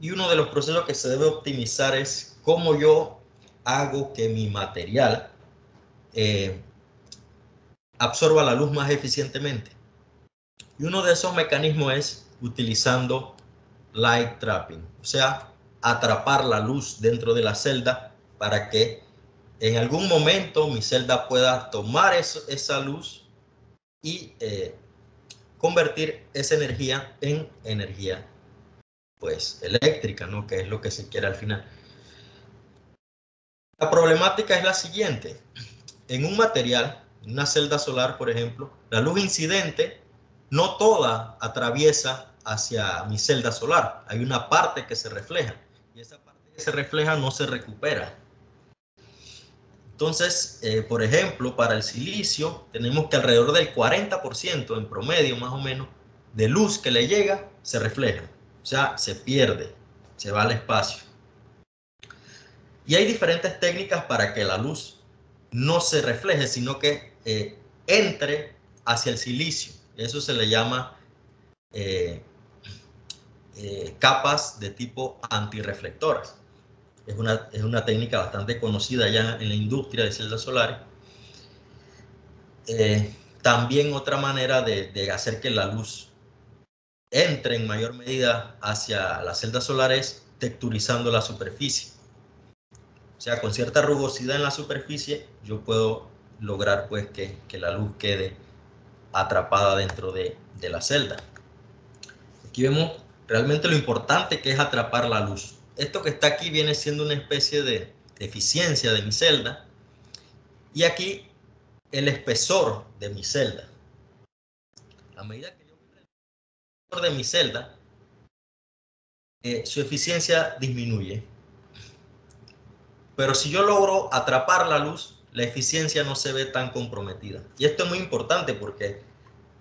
Y uno de los procesos que se debe optimizar es cómo yo hago que mi material absorba la luz más eficientemente. Y uno de esos mecanismos es utilizando light trapping, o sea, atrapar la luz dentro de la celda para que en algún momento mi celda pueda tomar esa luz y convertir esa energía en energía pues eléctrica, ¿no?, que es lo que se quiere al final. La problemática es la siguiente: en un material, una celda solar, por ejemplo, la luz incidente no toda atraviesa hacia mi celda solar. Hay una parte que se refleja, y esa parte que se refleja no se recupera. Entonces, por ejemplo, para el silicio tenemos que alrededor del 40% en promedio, más o menos, de luz que le llega se refleja, o sea, se pierde, se va al espacio. Y hay diferentes técnicas para que la luz no se refleje, sino que entre hacia el silicio. Eso se le llama capas de tipo antirreflectoras. Es una técnica bastante conocida ya en la industria de celdas solares. También otra manera de hacer que la luz entre en mayor medida hacia las celdas solares es texturizando la superficie. O sea, con cierta rugosidad en la superficie yo puedo lograr pues que la luz quede atrapada dentro de la celda. Aquí vemos realmente lo importante que es atrapar la luz. esto que está aquí viene siendo una especie de eficiencia de mi celda. Y aquí el espesor de mi celda. A medida que yo el espesor de mi celda, su eficiencia disminuye. Pero si yo logro atrapar la luz, la eficiencia no se ve tan comprometida. Y esto es muy importante porque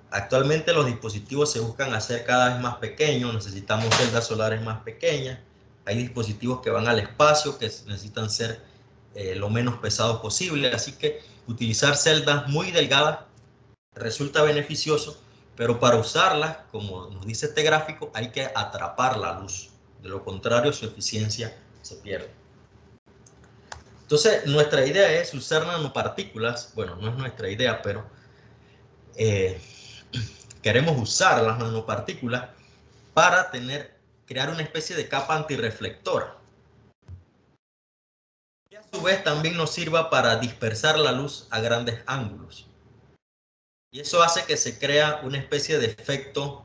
actualmente los dispositivos se buscan hacer cada vez más pequeños, necesitamos celdas solares más pequeñas, hay dispositivos que van al espacio, que necesitan ser lo menos pesados posible, así que utilizar celdas muy delgadas resulta beneficioso, pero para usarlas, como nos dice este gráfico, hay que atrapar la luz, de lo contrario su eficiencia se pierde. Entonces, nuestra idea es usar nanopartículas, bueno, no es nuestra idea, pero queremos usar las nanopartículas para crear una especie de capa antirreflectora. Y a su vez también nos sirva para dispersar la luz a grandes ángulos. Y eso hace que se crea una especie de efecto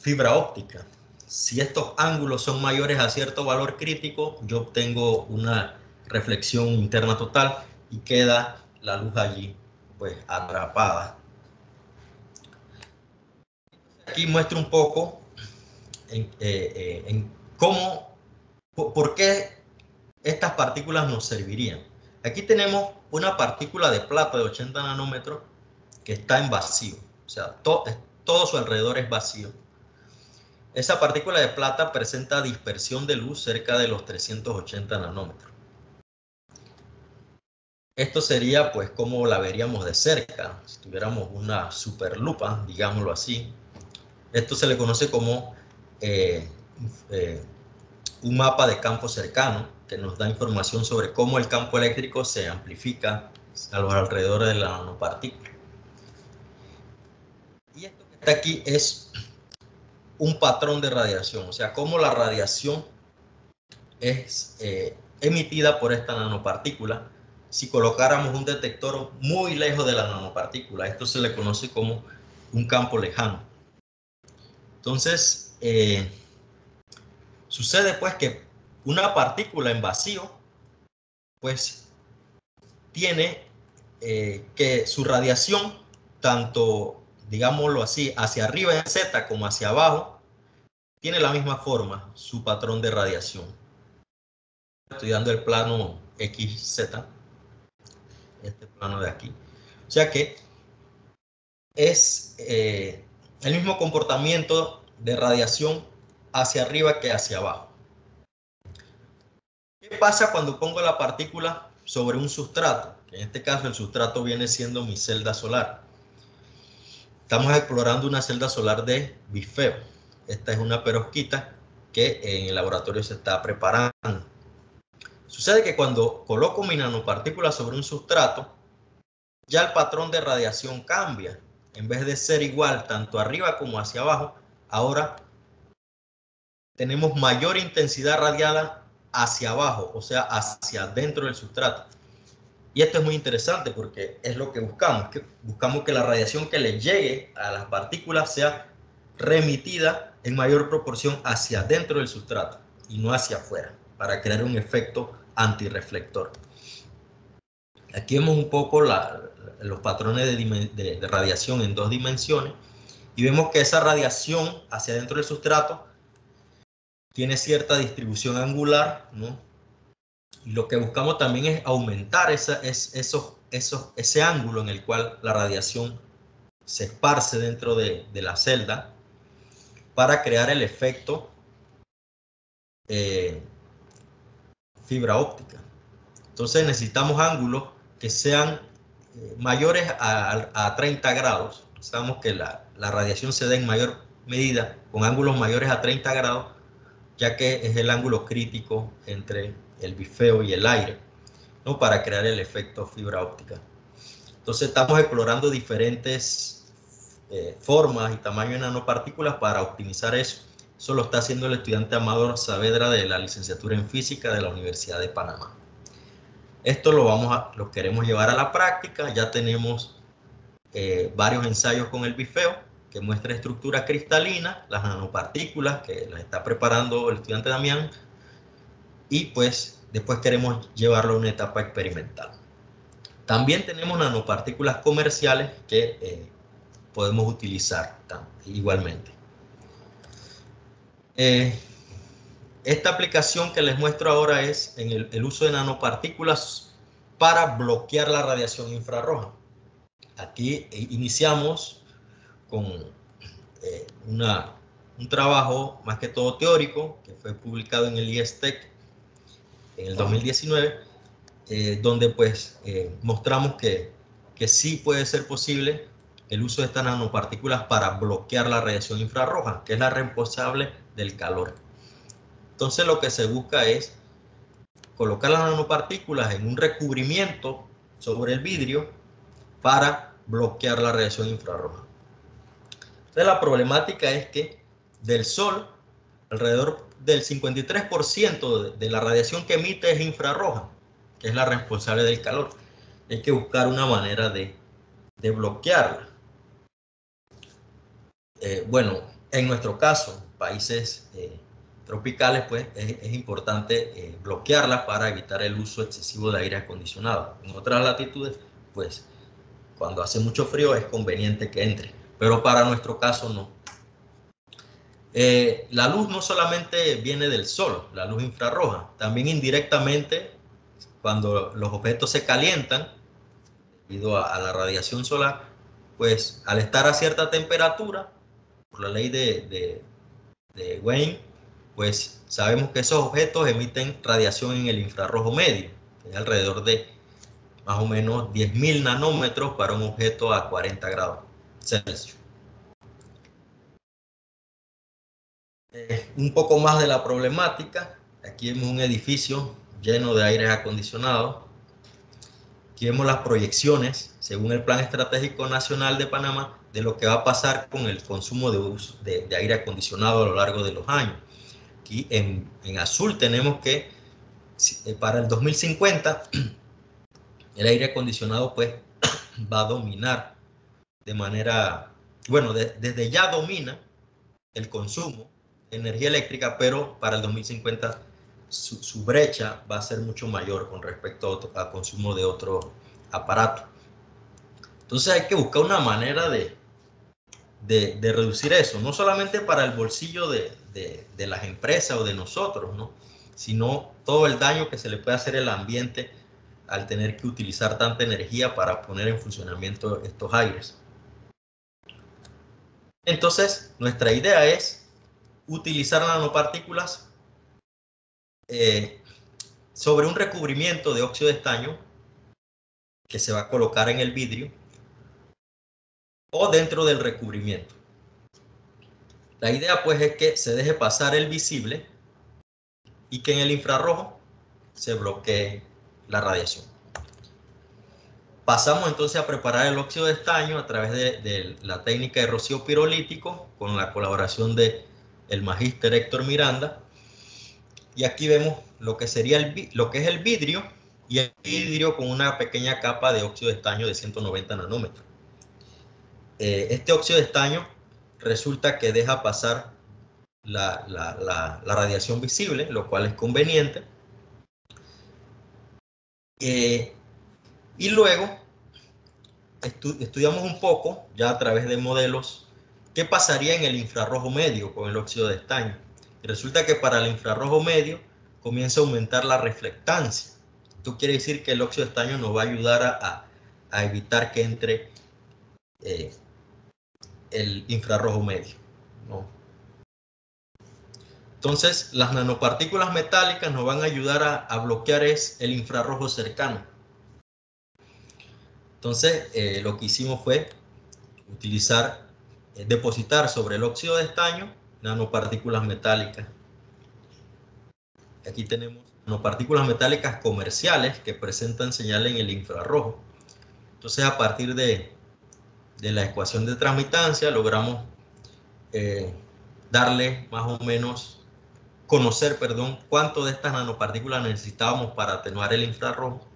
fibra óptica. Si estos ángulos son mayores a cierto valor crítico, yo obtengo una reflexión interna total y queda la luz allí pues atrapada. Aquí muestro un poco en cómo, por qué estas partículas nos servirían. Aquí tenemos una partícula de plata de 80 nanómetros que está en vacío, o sea, todo su alrededor es vacío. Esa partícula de plata presenta dispersión de luz cerca de los 380 nanómetros. Esto sería pues como la veríamos de cerca, si tuviéramos una superlupa, digámoslo así. Esto se le conoce como un mapa de campo cercano, que nos da información sobre cómo el campo eléctrico se amplifica a los alrededores de la nanopartícula. Y esto que está aquí es un patrón de radiación, o sea, cómo la radiación es emitida por esta nanopartícula. Si colocáramos un detector muy lejos de la nanopartícula, esto se le conoce como un campo lejano. Entonces, sucede pues que una partícula en vacío, pues tiene que su radiación, tanto, digámoslo así, hacia arriba en Z como hacia abajo, tiene la misma forma, su patrón de radiación. Estudiando el plano XZ, este plano de aquí. O sea que es el mismo comportamiento de radiación hacia arriba que hacia abajo. ¿Qué pasa cuando pongo la partícula sobre un sustrato? En este caso el sustrato viene siendo mi celda solar. Estamos explorando una celda solar de bifeo. Esta es una perovskita que en el laboratorio se está preparando. Sucede que cuando coloco mi nanopartícula sobre un sustrato, ya el patrón de radiación cambia. En vez de ser igual tanto arriba como hacia abajo, ahora tenemos mayor intensidad radiada hacia abajo, o sea, hacia dentro del sustrato. Y esto es muy interesante porque es lo que buscamos, que la radiación que le llegue a las partículas sea remitida en mayor proporción hacia dentro del sustrato y no hacia afuera, para crear un efecto antirreflector. Aquí vemos un poco los patrones de radiación en dos dimensiones y vemos que esa radiación hacia dentro del sustrato tiene cierta distribución angular, ¿no? Y lo que buscamos también es aumentar ese ángulo en el cual la radiación se esparce dentro de la celda para crear el efecto fibra óptica. Entonces necesitamos ángulos que sean mayores a 30 grados. Sabemos que la radiación se da en mayor medida con ángulos mayores a 30 grados, ya que es el ángulo crítico entre el bifeo y el aire, ¿no? Para crear el efecto fibra óptica. Entonces estamos explorando diferentes formas y tamaños de nanopartículas para optimizar eso. Eso lo está haciendo el estudiante Amador Saavedra de la licenciatura en física de la Universidad de Panamá. Esto lo queremos llevar a la práctica. Ya tenemos varios ensayos con el bifeo que muestra estructura cristalina, las nanopartículas que las está preparando el estudiante Damián, y pues después queremos llevarlo a una etapa experimental. También tenemos nanopartículas comerciales que podemos utilizar igualmente. Esta aplicación que les muestro ahora es en el uso de nanopartículas para bloquear la radiación infrarroja. Aquí iniciamos con un trabajo más que todo teórico que fue publicado en el IESTEC en el 2019, donde pues mostramos que sí puede ser posible el uso de estas nanopartículas para bloquear la radiación infrarroja, que es la responsable del calor. Entonces lo que se busca es colocar las nanopartículas en un recubrimiento sobre el vidrio para bloquear la radiación infrarroja. Entonces la problemática es que del Sol, alrededor del 53% de la radiación que emite es infrarroja, que es la responsable del calor. Hay que buscar una manera de bloquearla. Bueno, en nuestro caso, países tropicales, pues es importante bloquearla para evitar el uso excesivo de aire acondicionado. En otras latitudes, pues cuando hace mucho frío es conveniente que entre, pero para nuestro caso no. La luz no solamente viene del sol, la luz infrarroja, también indirectamente cuando los objetos se calientan debido a la radiación solar, pues al estar a cierta temperatura, por la ley de Weyne, pues sabemos que esos objetos emiten radiación en el infrarrojo medio, que es alrededor de más o menos 10.000 nanómetros para un objeto a 40 grados Celsius. Un poco más de la problemática. Aquí vemos un edificio lleno de aires acondicionados. Aquí vemos las proyecciones, según el Plan Estratégico Nacional de Panamá, de lo que va a pasar con el consumo de aire acondicionado a lo largo de los años. Aquí en azul tenemos que para el 2050 el aire acondicionado pues va a dominar de manera, bueno, desde ya domina el consumo de energía eléctrica, pero para el 2050 su brecha va a ser mucho mayor con respecto al consumo de otro aparato. Entonces hay que buscar una manera de reducir eso, no solamente para el bolsillo de las empresas o de nosotros, ¿no? Sino todo el daño que se le puede hacer al ambiente al tener que utilizar tanta energía para poner en funcionamiento estos aires. Entonces, nuestra idea es utilizar nanopartículas sobre un recubrimiento de óxido de estaño que se va a colocar en el vidrio o dentro del recubrimiento. La idea pues es que se deje pasar el visible y que en el infrarrojo se bloquee la radiación. Pasamos entonces a preparar el óxido de estaño a través de la técnica de rocío pirolítico con la colaboración del magíster Héctor Miranda. Y aquí vemos lo que sería lo que es el vidrio, y el vidrio con una pequeña capa de óxido de estaño de 190 nanómetros. Este óxido de estaño resulta que deja pasar la radiación visible, lo cual es conveniente. Y luego estudiamos un poco, ya a través de modelos, qué pasaría en el infrarrojo medio con el óxido de estaño. Y resulta que para el infrarrojo medio comienza a aumentar la reflectancia. Esto quiere decir que el óxido de estaño nos va a ayudar a evitar que entre el infrarrojo medio, ¿no? Entonces, las nanopartículas metálicas nos van a ayudar a bloquear el infrarrojo cercano. Entonces, lo que hicimos fue depositar sobre el óxido de estaño nanopartículas metálicas. Aquí tenemos nanopartículas metálicas comerciales que presentan señal en el infrarrojo. Entonces, a partir de la ecuación de transmitancia, logramos darle más o menos, conocer, cuánto de estas nanopartículas necesitábamos para atenuar el infrarrojo.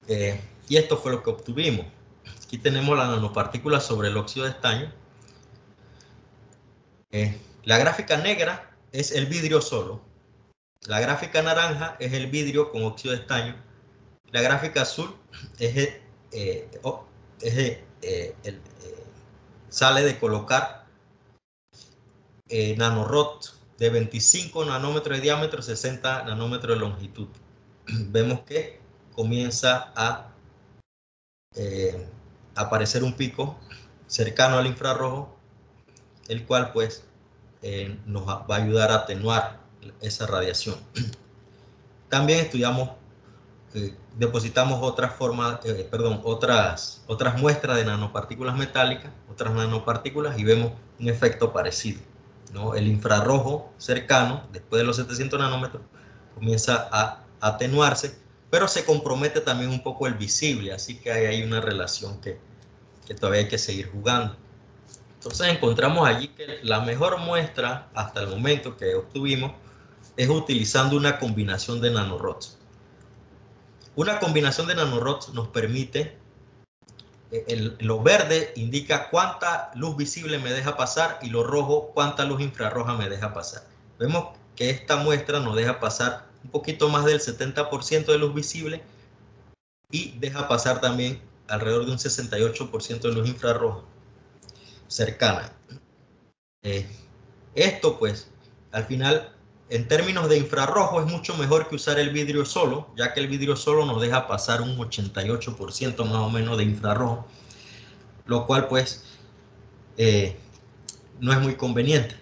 Y esto fue lo que obtuvimos. Aquí tenemos la nanopartícula sobre el óxido de estaño. La gráfica negra es el vidrio solo. La gráfica naranja es el vidrio con óxido de estaño. La gráfica azul sale de colocar nanorod de 25 nanómetros de diámetro, 60 nanómetros de longitud. Vemos que comienza a aparecer un pico cercano al infrarrojo, el cual pues nos va a ayudar a atenuar esa radiación. También estudiamos, depositamos otras muestras de nanopartículas metálicas, otras nanopartículas, y vemos un efecto parecido, ¿no? El infrarrojo cercano, después de los 700 nanómetros, comienza a atenuarse, pero se compromete también un poco el visible, así que hay una relación que todavía hay que seguir jugando. Entonces encontramos allí que la mejor muestra hasta el momento que obtuvimos es utilizando una combinación de nanorods. Una combinación de nanorods nos permite, lo verde indica cuánta luz visible me deja pasar y lo rojo cuánta luz infrarroja me deja pasar. Vemos que esta muestra nos deja pasar un poquito más del 70% de luz visible y deja pasar también alrededor de un 68% de luz infrarroja cercana. Esto pues al final en términos de infrarrojo es mucho mejor que usar el vidrio solo, ya que el vidrio solo nos deja pasar un 88% más o menos de infrarrojo, lo cual pues no es muy conveniente.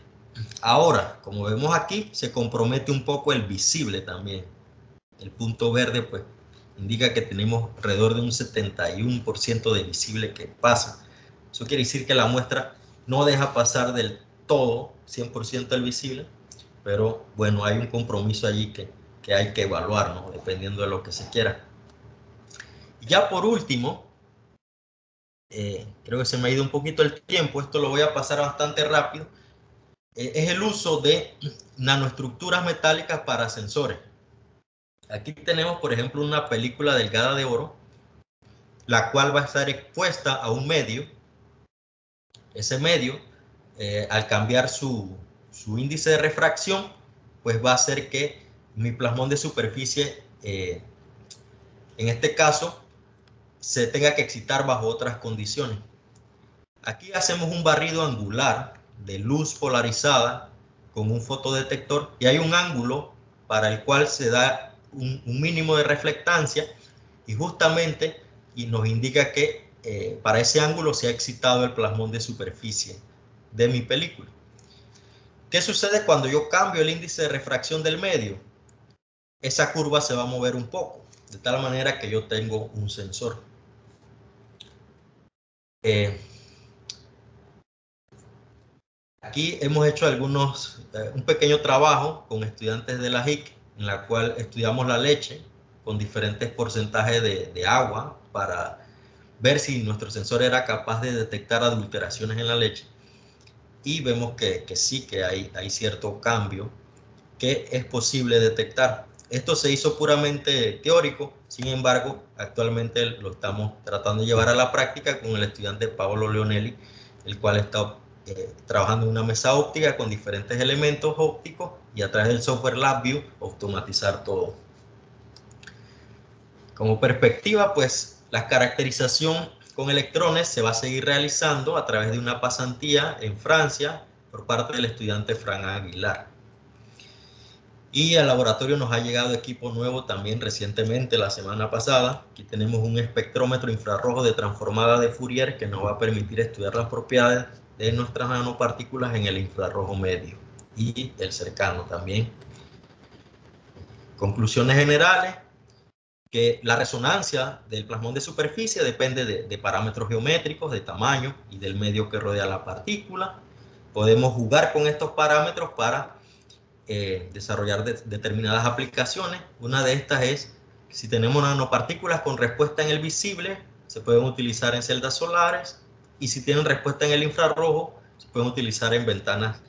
Ahora, como vemos aquí, se compromete un poco el visible también. El punto verde pues indica que tenemos alrededor de un 71% de visible que pasa. Eso quiere decir que la muestra no deja pasar del todo 100% el visible, pero bueno, hay un compromiso allí que hay que evaluar, ¿no? Dependiendo de lo que se quiera. Y ya por último, creo que se me ha ido un poquito el tiempo, esto lo voy a pasar bastante rápido, es el uso de nanoestructuras metálicas para sensores. Aquí tenemos, por ejemplo, una película delgada de oro, la cual va a estar expuesta a un medio. Ese medio, al cambiar su índice de refracción, pues va a hacer que mi plasmón de superficie, en este caso, se tenga que excitar bajo otras condiciones. Aquí hacemos un barrido angular de luz polarizada con un fotodetector y hay un ángulo para el cual se da un mínimo de reflectancia y justamente nos indica que para ese ángulo se ha excitado el plasmón de superficie de mi película. ¿Qué sucede cuando yo cambio el índice de refracción del medio? Esa curva se va a mover un poco, de tal manera que yo tengo un sensor. Aquí hemos hecho un pequeño trabajo con estudiantes de la JIC, en la cual estudiamos la leche con diferentes porcentajes de agua para ver si nuestro sensor era capaz de detectar adulteraciones en la leche. Y vemos que sí, que hay cierto cambio que es posible detectar. Esto se hizo puramente teórico, sin embargo, actualmente lo estamos tratando de llevar a la práctica con el estudiante Paolo Leonelli, el cual está trabajando en una mesa óptica con diferentes elementos ópticos y a través del software LabVIEW automatizar todo. Como perspectiva, pues la caracterización con electrones se va a seguir realizando a través de una pasantía en Francia por parte del estudiante Fran Aguilar. Y al laboratorio nos ha llegado equipo nuevo también recientemente, la semana pasada. Aquí tenemos un espectrómetro infrarrojo de transformada de Fourier que nos va a permitir estudiar las propiedades de nuestras nanopartículas en el infrarrojo medio y el cercano también. Conclusiones generales, que la resonancia del plasmón de superficie depende de parámetros geométricos, de tamaño y del medio que rodea la partícula. Podemos jugar con estos parámetros para desarrollar determinadas aplicaciones. Una de estas es que si tenemos nanopartículas con respuesta en el visible, se pueden utilizar en celdas solares, y si tienen respuesta en el infrarrojo, se pueden utilizar en ventanas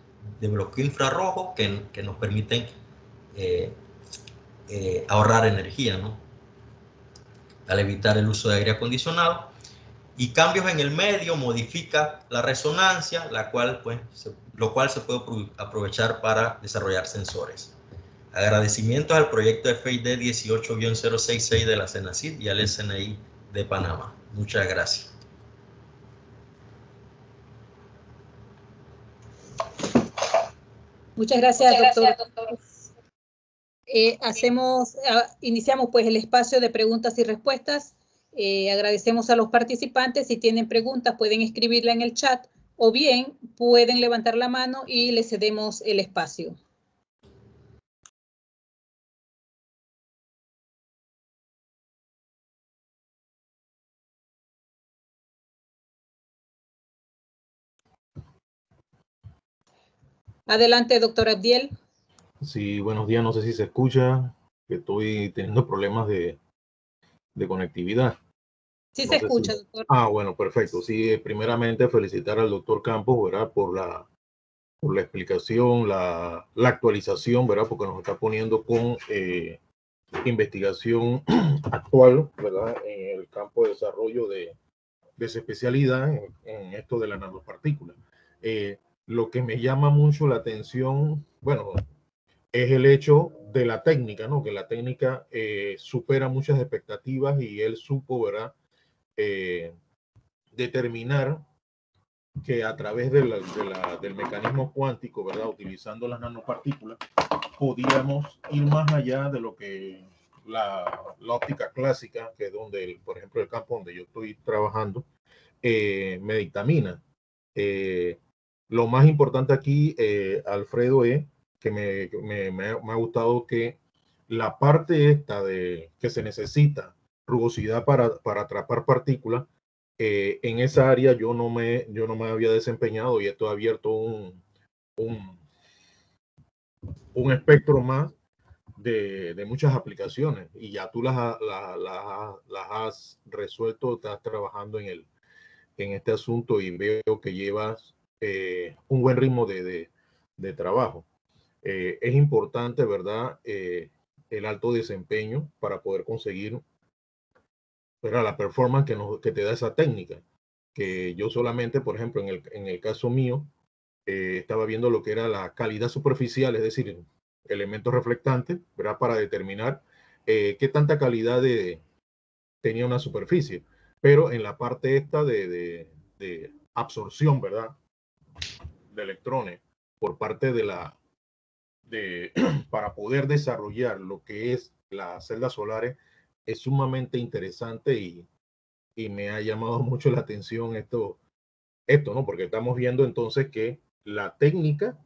de bloqueo infrarrojo que nos permiten ahorrar energía, ¿no? Al evitar el uso de aire acondicionado. y cambios en el medio modifica la resonancia, lo cual se puede aprovechar para desarrollar sensores. Agradecimientos al proyecto FID 18-066 de la CENACID y al SNI de Panamá. Muchas gracias. Muchas gracias, doctor. Iniciamos pues el espacio de preguntas y respuestas. Agradecemos a los participantes. Si tienen preguntas pueden escribirla en el chat o bien pueden levantar la mano y les cedemos el espacio. Adelante, doctor Abdiel. Sí, buenos días. No sé si se escucha, que estoy teniendo problemas de conectividad. Sí, no se escucha, doctor. Bueno, perfecto. Sí, primeramente felicitar al doctor Campos, ¿verdad? Por la explicación, la actualización, ¿verdad? Porque nos está poniendo con investigación actual, ¿verdad? En el campo de desarrollo de su especialidad en esto de la nanopartícula. Lo que me llama mucho la atención, bueno, es el hecho de la técnica, ¿no? Que la técnica supera muchas expectativas y él supo, ¿verdad? Determinar que a través del mecanismo cuántico, ¿verdad? Utilizando las nanopartículas, podíamos ir más allá de lo que la óptica clásica, que es donde, por ejemplo, el campo donde yo estoy trabajando, me dictamina. Lo más importante aquí, Alfredo, es que me ha gustado que la parte esta de que se necesita rugosidad para atrapar partículas, en esa área yo no me había desempeñado y esto ha abierto un espectro más de muchas aplicaciones y ya tú las has resuelto, estás trabajando en este asunto y veo que llevas un buen ritmo de trabajo. Es importante, ¿verdad? El alto desempeño para poder conseguir, ¿verdad? La performance que te da esa técnica. Que yo solamente, por ejemplo, en el caso mío, estaba viendo lo que era la calidad superficial, es decir, elementos reflectantes, ¿verdad? Para determinar qué tanta calidad tenía una superficie. Pero en la parte esta de absorción, ¿verdad? De electrones por parte para poder desarrollar lo que es las celdas solares es sumamente interesante y me ha llamado mucho la atención esto, ¿no? Porque estamos viendo entonces que la técnica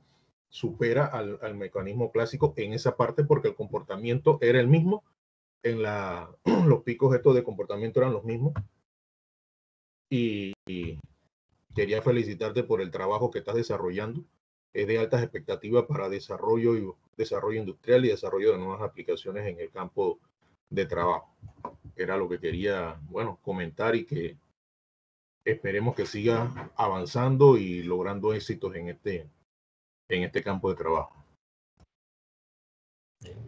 supera al mecanismo clásico en esa parte porque el comportamiento era el mismo, los picos estos de comportamiento eran los mismos y quería felicitarte por el trabajo que estás desarrollando. Es de altas expectativas para desarrollo industrial y desarrollo de nuevas aplicaciones en el campo de trabajo. Era lo que quería, bueno, comentar y que esperemos que siga avanzando y logrando éxitos en este campo de trabajo.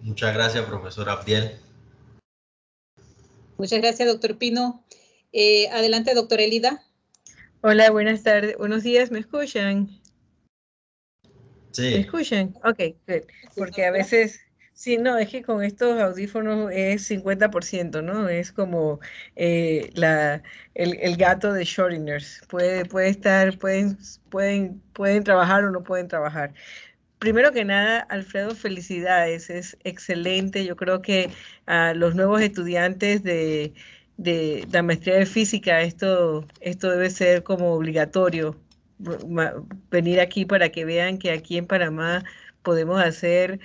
Muchas gracias, profesor Abdiel. Muchas gracias, doctor Pino. Adelante, doctora Elida. Hola, buenas tardes. Buenos días, ¿me escuchan? Sí. ¿Me escuchan? Ok, good. Porque a veces, sí, no, es que con estos audífonos es 50%, ¿no? Es como el gato de Schrödinger. Pueden trabajar o no pueden trabajar. Primero que nada, Alfredo, felicidades, es excelente. Yo creo que a los nuevos estudiantes de la maestría de física, esto debe ser como obligatorio, venir aquí para que vean que aquí en Panamá podemos hacer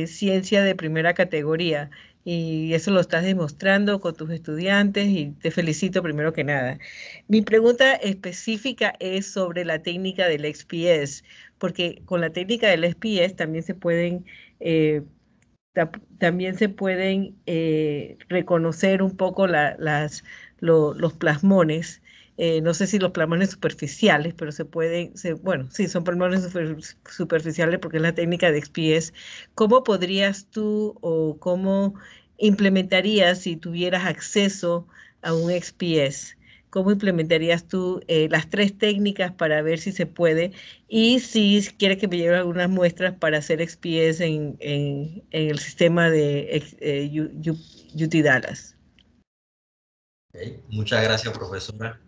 ciencia de primera categoría. Y eso lo estás demostrando con tus estudiantes y te felicito primero que nada. Mi pregunta específica es sobre la técnica del XPS, porque con la técnica del XPS también se pueden reconocer un poco los plasmones. No sé si los plasmones superficiales, pero bueno, sí, son plasmones superficiales porque es la técnica de XPS. ¿Cómo podrías tú o cómo implementarías si tuvieras acceso a un XPS? ¿cómo implementarías tú las 3 técnicas para ver si se puede? Y si quieres que me lleve algunas muestras para hacer XPS en el sistema de UT Dallas. Okay. Muchas gracias, profesora.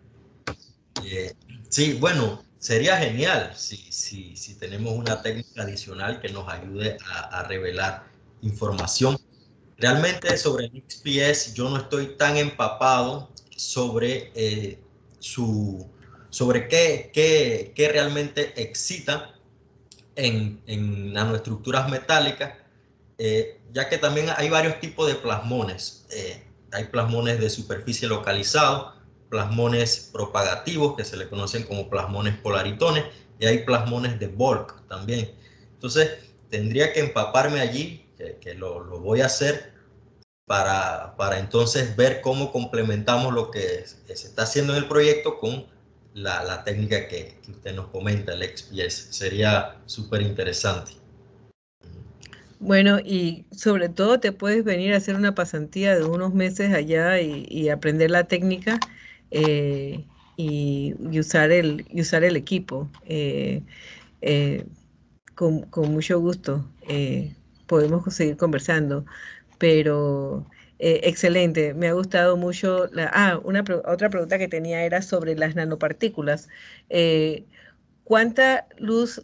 Sí, bueno, sería genial si tenemos una técnica adicional que nos ayude a revelar información. Realmente sobre el XPS yo no estoy tan empapado sobre, sobre qué realmente excita en nanoestructuras metálicas, ya que también hay varios tipos de plasmones. Hay plasmones de superficie localizados, plasmones propagativos, que se le conocen como plasmones polaritones, y hay plasmones de Bulk también. Entonces, tendría que empaparme allí, que lo voy a hacer, para entonces ver cómo complementamos lo que se está haciendo en el proyecto con la técnica que usted nos comenta, el XPS. Sería súper interesante. Bueno, y sobre todo te puedes venir a hacer una pasantía de unos meses allá y aprender la técnica y usar el equipo. Con mucho gusto podemos seguir conversando, pero excelente, me ha gustado mucho. Otra pregunta que tenía era sobre las nanopartículas. ¿Cuánta luz,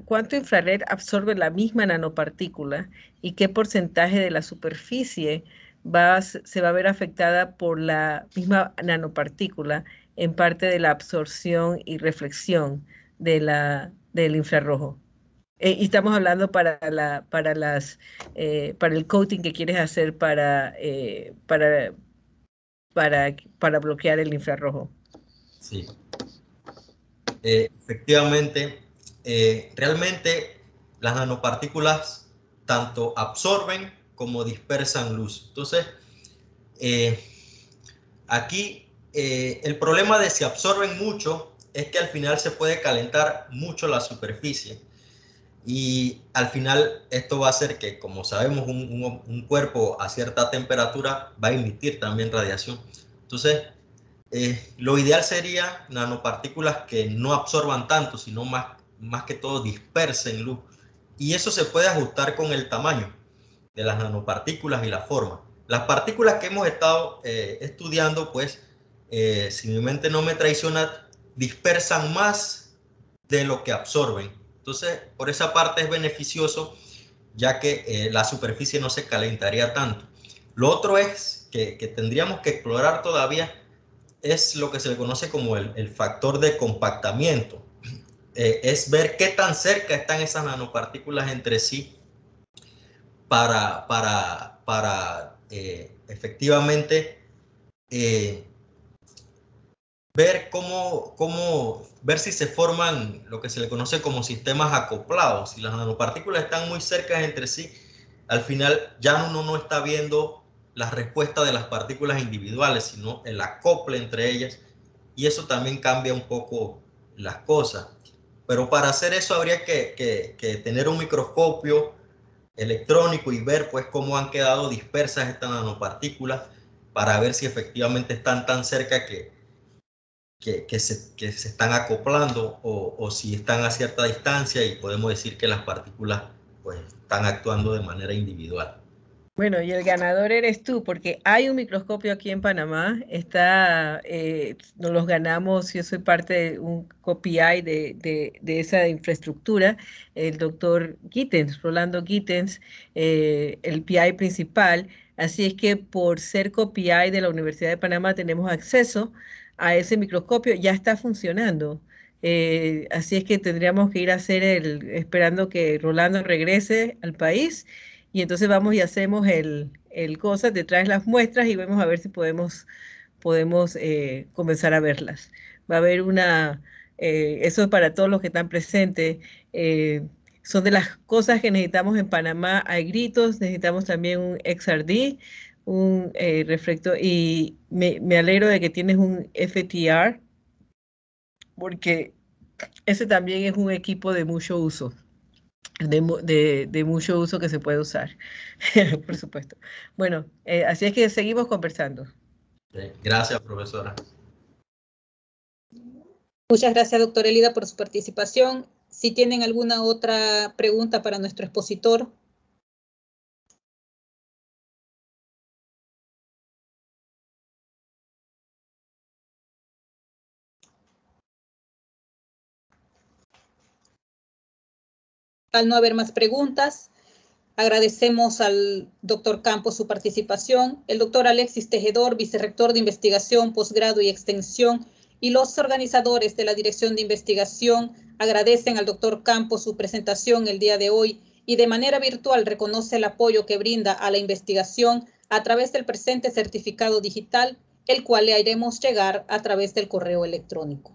cuánto infrared absorbe la misma nanopartícula y qué porcentaje de la superficie se va a ver afectada por la misma nanopartícula en parte de la absorción y reflexión del infrarrojo? Y estamos hablando para el coating que quieres hacer para bloquear el infrarrojo. Sí. Efectivamente, realmente las nanopartículas tanto absorben como dispersan luz. Entonces, aquí el problema de si absorben mucho es que al final se puede calentar mucho la superficie. Y al final esto va a hacer que, como sabemos, un cuerpo a cierta temperatura va a emitir también radiación. Entonces, lo ideal sería nanopartículas que no absorban tanto, sino más que todo dispersen luz. Y eso se puede ajustar con el tamaño de las nanopartículas y la forma. Las partículas que hemos estado estudiando, pues, si mi mente no me traiciona, dispersan más de lo que absorben. Entonces, por esa parte es beneficioso, ya que la superficie no se calentaría tanto. Lo otro es que tendríamos que explorar todavía es lo que se le conoce como el factor de compactamiento. Es ver qué tan cerca están esas nanopartículas entre sí para efectivamente ver ver si se forman lo que se le conoce como sistemas acoplados. Si las nanopartículas están muy cerca entre sí, al final ya uno no está viendo la respuesta de las partículas individuales, sino el acople entre ellas, y eso también cambia un poco las cosas. Pero para hacer eso habría que tener un microscopio electrónico y ver pues cómo han quedado dispersas estas nanopartículas para ver si efectivamente están tan cerca que se están acoplando o si están a cierta distancia y podemos decir que las partículas pues están actuando de manera individual. Bueno, y el ganador eres tú, porque hay un microscopio aquí en Panamá, nos los ganamos, yo soy parte de un co-PI de esa infraestructura, el doctor Gittens, Rolando Gittens, el PI principal, así es que por ser co-PI de la Universidad de Panamá tenemos acceso a ese microscopio, ya está funcionando. Así es que tendríamos que ir a hacer esperando que Rolando regrese al país. Y entonces vamos y hacemos el cosa, te traes las muestras y vemos a ver si podemos comenzar a verlas. Va a haber eso es para todos los que están presentes. Son de las cosas que necesitamos en Panamá. Hay gritos, necesitamos también un XRD, un reflector, y me alegro de que tienes un FTR, porque ese también es un equipo de mucho uso. De mucho uso que se puede usar, por supuesto. Bueno, así es que seguimos conversando. Gracias, profesora. Muchas gracias, doctora Elida, por su participación. Si tienen alguna otra pregunta para nuestro expositor. Al no haber más preguntas, agradecemos al doctor Campos su participación, el doctor Alexis Tejedor, vicerrector de Investigación, Posgrado y Extensión, y los organizadores de la Dirección de Investigación agradecen al doctor Campos su presentación el día de hoy y de manera virtual reconoce el apoyo que brinda a la investigación a través del presente certificado digital, el cual le haremos llegar a través del correo electrónico.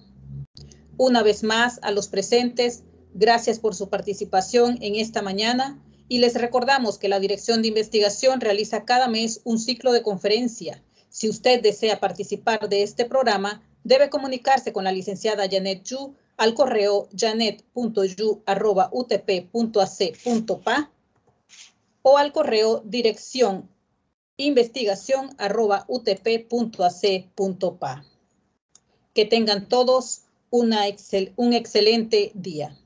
Una vez más, a los presentes, gracias por su participación en esta mañana y les recordamos que la Dirección de Investigación realiza cada mes un ciclo de conferencia. Si usted desea participar de este programa, debe comunicarse con la licenciada Janet Yu al correo janet.yu@utp.ac.pa o al correo dirección investigación@utp.ac.pa. Que tengan todos un excelente día.